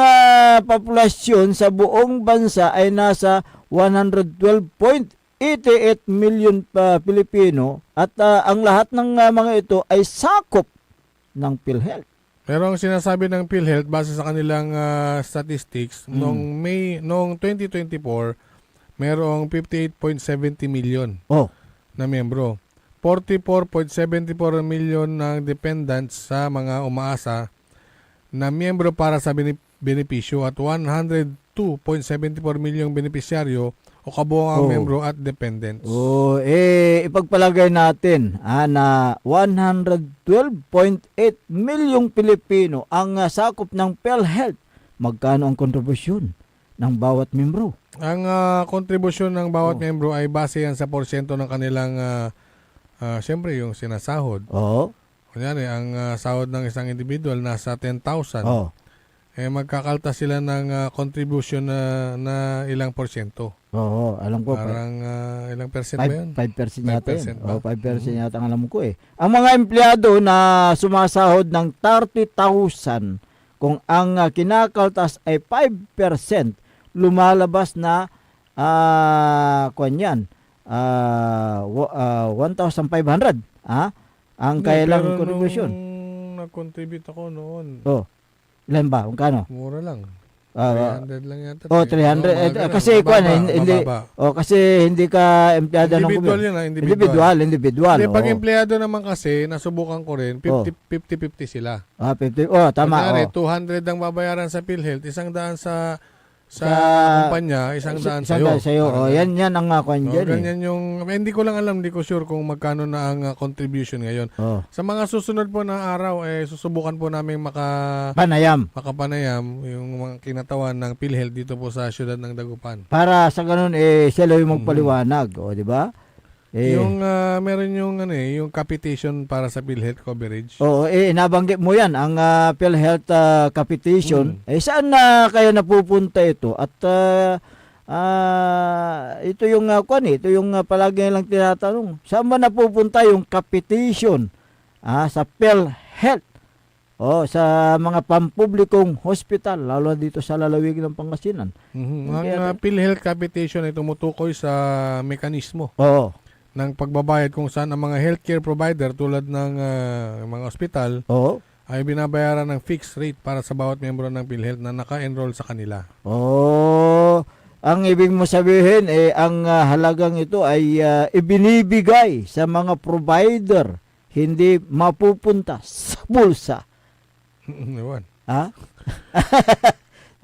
populasyon sa buong bansa ay nasa 112.88 million Pilipino at ang lahat ng mga ito ay sakop ng PhilHealth. Pero ang sinasabi ng PhilHealth base sa kanilang statistics, noong 2024, merong 58.70 million na membro. 44.74 million ng dependents sa mga umaasa na miyembro para sa benepisyo at 102.74 milyong benepisyaryo o kabuoang membro at dependents. Ipagpalagay natin na 112.8 milyong Pilipino ang sakop ng PhilHealth. Magkano ang kontribusyon ng bawat membro? Ang kontribusyon ng bawat membro ay base yan sa porsyento ng kanilang siyempre yung sinasahod. Kunyari, ang sahod ng isang individual nasa 10,000. Magkakalta sila ng contribution na ilang porsyento. Alam ko. Parang ilang percent ba yun? 5% yata yun. 5% yata ang alam ko Ang mga empleyado na sumasahod ng 30,000, kung ang kinakaltas ay 5%, lumalabas na 1,500. Ang kailang contribution. Nag-contribute ako noon. Ilan ba? Kano? Mura lang. 300 lang yata. 300. Kasi kasi hindi ka empleyado ng individual gobyerno. Individual. Pag empleyado naman kasi, nasubukan ko rin, 50-50 sila. 50. Tama. Kunyari, 200 ang babayaran sa PhilHealth, 100 sa kumpanya, 100 sa'yo. Yan ang kwan dyan. Ganyan yung, hindi ko lang alam, hindi ko sure kung magkano na ang contribution ngayon. Sa mga susunod po na araw, susubukan po namin makapanayam yung mga kinatawan ng PhilHealth dito po sa siyudad ng Dagupan. Para sa ganun, sila yung magpaliwanag, di ba? Yung meron yung yung capitation para sa PhilHealth coverage. Nabanggit mo yan ang PhilHealth capitation. Saan na kayo napupunta ito? At ito yung ito yung palagi lang tinatanong. Saan ba napupunta yung capitation sa PhilHealth? Sa mga pampublikong hospital, lalo dito sa lalawigan ng Pangasinan. Ang PhilHealth capitation ay tumutukoy sa mekanismo ng pagbabayad kung saan ang mga healthcare provider tulad ng mga ospital ay binabayaran ng fixed rate para sa bawat miyembro ng PhilHealth na naka-enroll sa kanila. Ang ibig mo sabihin ang halagang ito ay ibinibigay sa mga provider, hindi mapupunta sa bulsa. Ewan.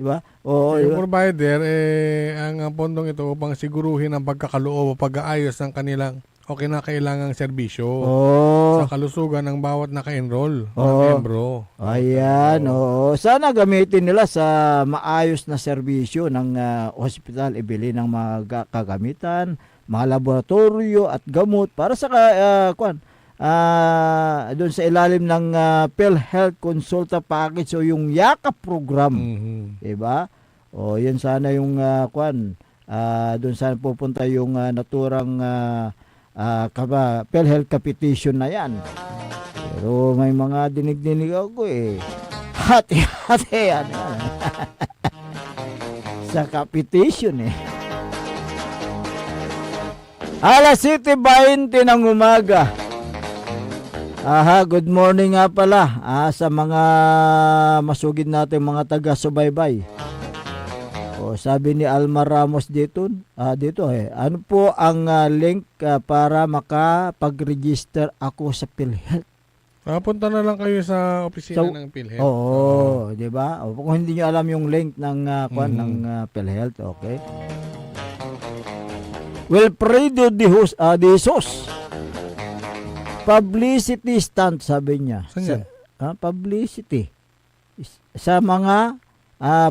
Di ba? Oo, Yung diba? provider, ang pondong ito upang siguruhin ang pagkakaloob o pag-aayos ng kanilang o kinakailangang serbisyo Oo. sa kalusugan ng bawat naka-enroll na Oo. miyembro. Ayan, oo. Sana gamitin nila sa maayos na serbisyo ng hospital, ibili ng mga kagamitan, mga laboratorio at gamot para sa doon sa ilalim ng PhilHealth Consulta Package o yung YAKAP program. Diba? O yan sana yung doon sana pupunta yung naturang PhilHealth Capitation na yan. Pero may mga dinig-dinig ako hati-hati yan. Sa capitation Alas 7:20 ng umaga. Good morning nga pala sa mga masugid natin mga taga-subaybay. Sabi ni Alma Ramos dito, ano po ang link para makapag-register ako sa PhilHealth? Punta na lang kayo sa opisina ng PhilHealth. Oo, di ba? Kung hindi nyo alam yung link ng ng PhilHealth, okay? Wilfredo de Jesus. Publicity stunt, sabi niya. Publicity. Sa mga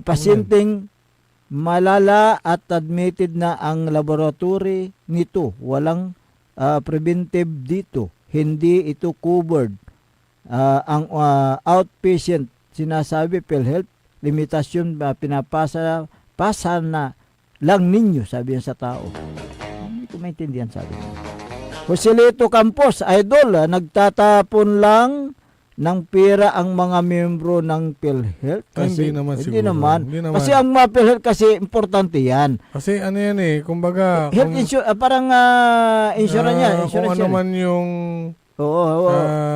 pasyenteng malala at admitted na ang laboratory nito. Walang preventive dito. Hindi ito covered. Ang outpatient, sinasabi PhilHealth, limitasyon pinapasa na lang ninyo, sabi yan sa tao. Hindi ko maintindihan, sabi niya. Joselito Campos, idol, nagtatapon lang ng pera ang mga miyembro ng PhilHealth. Kasi, Hindi naman hindi siguro. naman. Hindi naman. Kasi ang PhilHealth kasi importante yan. Kasi ano yan kumbaga... Health parang insurance yan. Kung ano man yung Oo.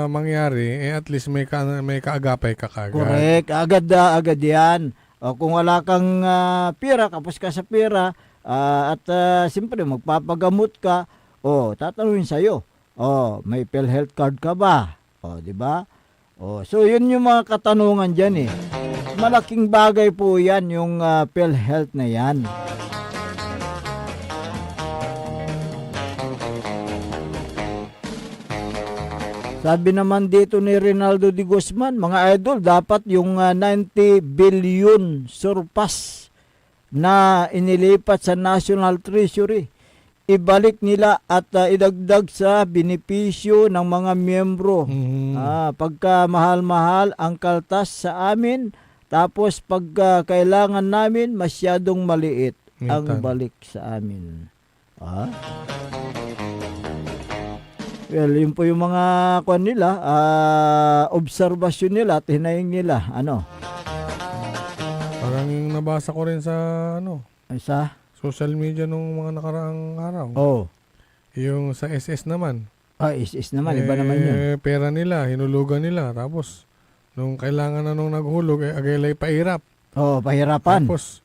mangyari, at least may kaagapay ka kagad. Correct. Agad yan. Kung wala kang pera, kapos ka sa pera, at siyempre magpapagamot ka, tatanungin sa'yo, may PhilHealth card ka ba? Di ba? So yun yung mga katanungan dyan Malaking bagay po yan yung PhilHealth na yan. Sabi naman dito ni Rinaldo de Guzman, mga idol, dapat yung 90 billion surplus na inilipat sa National Treasury, ibalik nila at idagdag sa benepisyo ng mga miyembro. Pagka mahal-mahal ang kaltas sa amin, tapos pagka kailangan namin, masyadong maliit ang balik sa amin. Well, yun po yung mga nila, obserbasyon nila at hinahing nila. Parang nabasa ko rin sa sa social media nung mga nakaraang araw. Yung sa SS naman. SS naman, iba naman yun. Pera nila, hinulugan nila. Tapos, nung kailangan na nung naghulog, agilay pahirap. Pahirapan. Tapos,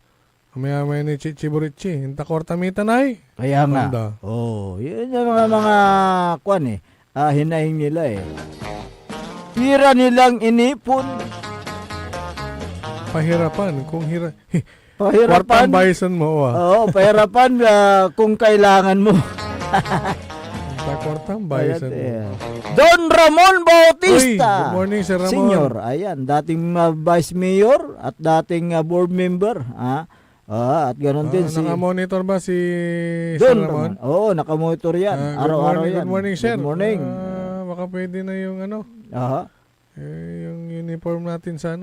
may ni Chichiburichi, hinta kortamita na Kaya nga. Yun yung mga hinahing nila Pira nilang inipon. Pahirapan. Pahirapan. Kwartang bison mo. Pahirapan kung kailangan mo. Kwartang bison mo. Don Ramon Bautista. Good morning, Sir Ramon. Senior, ayan, dating Vice Mayor at dating board member. At ganoon din si... Naka-monitor ba si Don Sir Ramon? Oo, naka-monitor yan. Araw-araw yan. Good morning, sir. Good morning. Baka pwede na yung yung uniform natin sa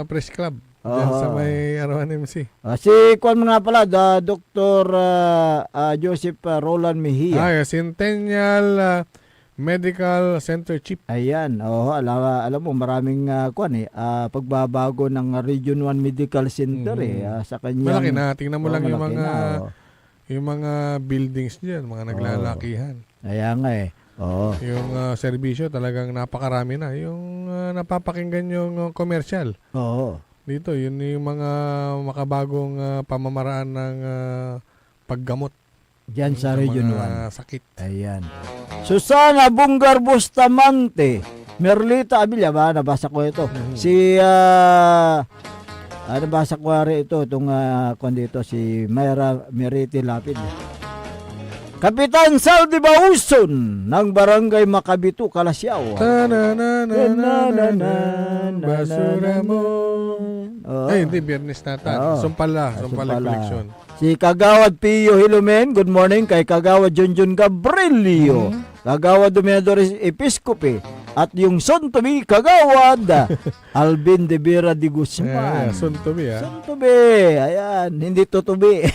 Press Club. Diyan sa may Arawan MC. Si Kwan nga pala, Dr. Joseph Roland Mejia. Centennial Medical Center Chief. Ayan, alam mo maraming pagbabago ng Region 1 Medical Center sa kanya. Malaki na, tingnan mo lang yung mga buildings diyan, mga naglalakihan. Ayan nga Yung serbisyo talagang napakarami na. Yung napapakinggan yung commercial. Dito, yun yung mga makabagong pamamaraan ng paggamot. Diyan sa Region 1. Sakit. Ayan. Susana Bungar Bustamante. Merlita Abilia ba? Nabasa ko ito. Si Ano ba sa kwari ito? Itong kung dito si Mayra Meriti Lapid. Kapitan Saldi Bauson ng Barangay Makabito, Kalasyaw. Basura mo. Ay, hindi, Biyernes nata. Sumpala collection. Si Kagawad Pio Hilumen, good morning kay Kagawad Junjun Gabrilio. Kagawad Dominadores Episcope. At yung son to be Kagawad Alvin de Vera de Guzman. Son to be, Son to be. Ayan, hindi to be.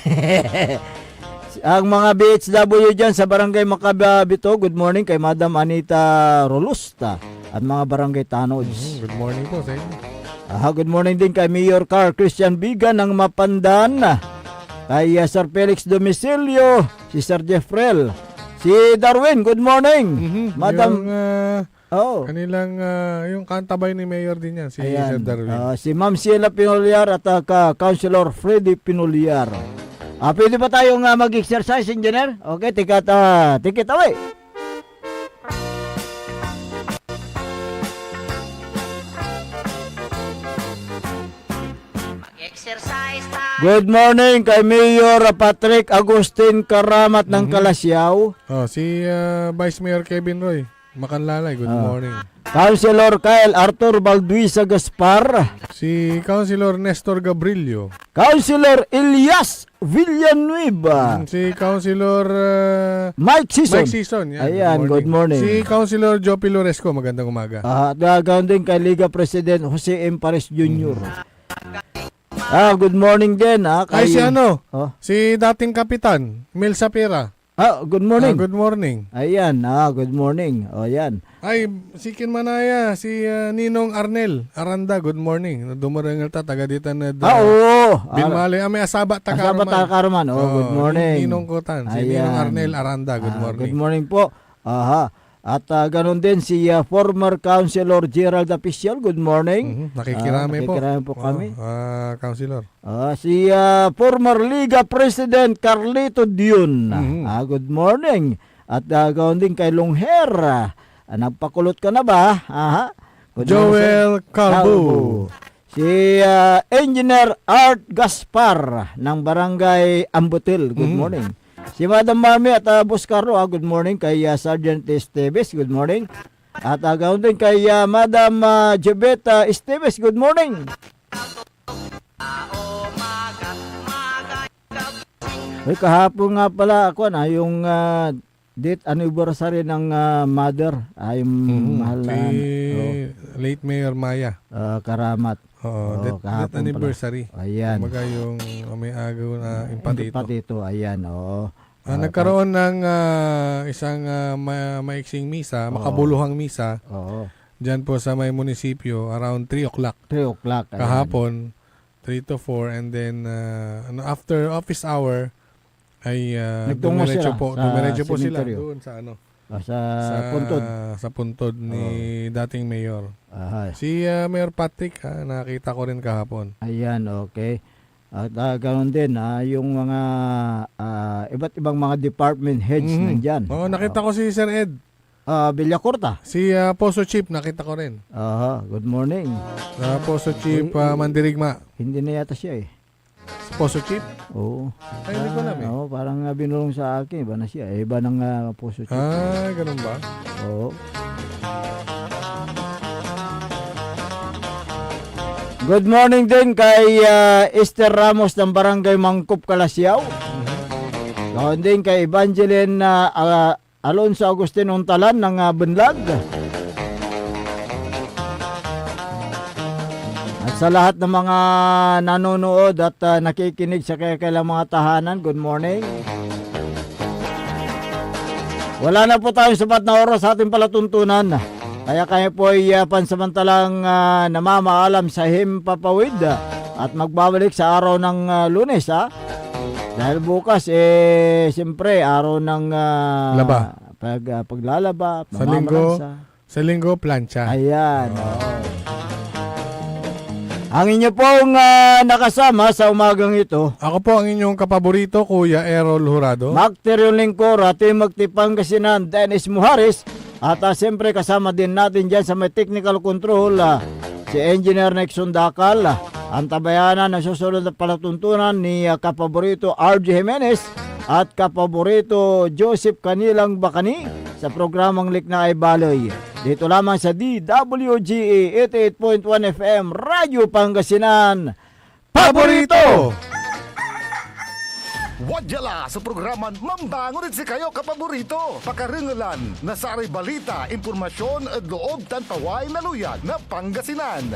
Ang mga BHW dyan sa Barangay Makabito, good morning kay Madam Anita Rolusta at mga Barangay Tanods. Good morning po sa inyo. Good morning din kay Mayor Carl Christian Biga ng Mapandan, kay Sir Felix Domicilio, si Sir Jeffrel, si Darwin, good morning. Madam kanilang yung kantabay ni Mayor din yan, si ayan, Sir Darwin. si Ma'am Sheila Pinulyar at Councilor Freddy Pinulyar. Pwede ba tayong mag-exercise, engineer? Okay, take it away. Good morning kay Mayor Patrick Agustin Karamat ng Kalasyaw. Si Vice Mayor Kevin Roy Makanlalay, good morning. Councilor Kyle Arthur Balduisa Gaspar. Si Councilor Nestor Gabrilio. Councilor Elias Villanueva. Si Councilor Mike Sison. Mike Sison, yan. Ayan, good morning. Si Councilor Joe Piloresco, magandang umaga. Gagawin din kay Liga President Jose M. Pares Jr. Good morning din. Ay, si si dating kapitan, Mel Sapira. Good morning. Good morning. Ayan, good morning. Yan. Ay, si Kinmanaya, si Ninong Arnel Aranda, good morning. Dumarangal ta, taga dito na Binmali. May Asaba Takaruman. Good morning. Ninong Kutan, si Ninong Arnel Aranda, good morning. Good morning po. At ganun din si former Councilor Gerald Apicial, good morning. Nakikirami po kami. Councilor. Si former Liga President Carlito Dion, good morning. At ganun din kay Longher. Nagpakulot ka na ba? Joel Calvo. Si Engineer Art Gaspar ng Barangay Ambutil, good morning. Si Madam Marmy at Boss Carlo, good morning kay Sergeant Esteves, good morning. At ganoon din kay Madam Jebeta Esteves, good morning. Kahapon nga pala ako yung date anniversary ng mother, ay mahal na late Mayor Maya Karamat. Death anniversary. Ayan. Kumaga yung may agaw na impatito. Ayan, nagkaroon ng isang maiksing misa, makabuluhang misa. Diyan po sa may munisipyo around 3 o'clock. 3 o'clock. Kahapon, 3 to 4 and then after office hour ay dumiretso po sila doon sa sa puntod ni dating mayor. Si Mayor Patrick, nakita ko rin kahapon. Ayan, okay. At ganoon din yung mga iba't ibang mga department heads nandyan. Nakita ko si Sir Ed Villacorta. Si Poso Chief, nakita ko rin. Good morning. Poso Chief Mandirigma. Hindi na yata siya Poso Chief? Oo. Ay, hindi ko alam parang binulong sa akin. Iba na siya. Iba ng Poso Chief. Ganun ba? Oo. Good morning din kay Esther Ramos ng Barangay Mangkop, Kalasyaw. Gawin din kay Evangeline Alonso Agustin Untalan ng Bunlag. At sa lahat ng mga nanonood at nakikinig sa kailang mga tahanan, good morning. Wala na po tayong sapat na oras sa ating palatuntunan. Kaya kayo po ay pansamantalang namamaalam sa Himpapawid at magbabalik sa araw ng Lunes. Dahil bukas, siyempre, araw ng paglalaba, sa linggo, plancha. Ayan. Ang inyo pong nakasama sa umagang ito. Ako po ang inyong kapaborito, Kuya Errol Jurado. Magterion Lingkor, ating magtipangkasinan, Dennis Muhares. At siyempre kasama din natin dyan sa may technical control, si Engineer Nexon Dakal. Ang tabayanan ng susunod na palatuntunan ni kapaborito RJ Jimenez at kapaborito Joseph Kanilang Bacani sa programang Likna ay Baloy. Dito lamang sa DWGA 88.1 FM Radyo Pangasinan. Paborito! Wadyala sa programan Mambangon si kayo kapaborito. Pakaringalan na sa balita, impormasyon at loob tan paway na luyag na Pangasinan.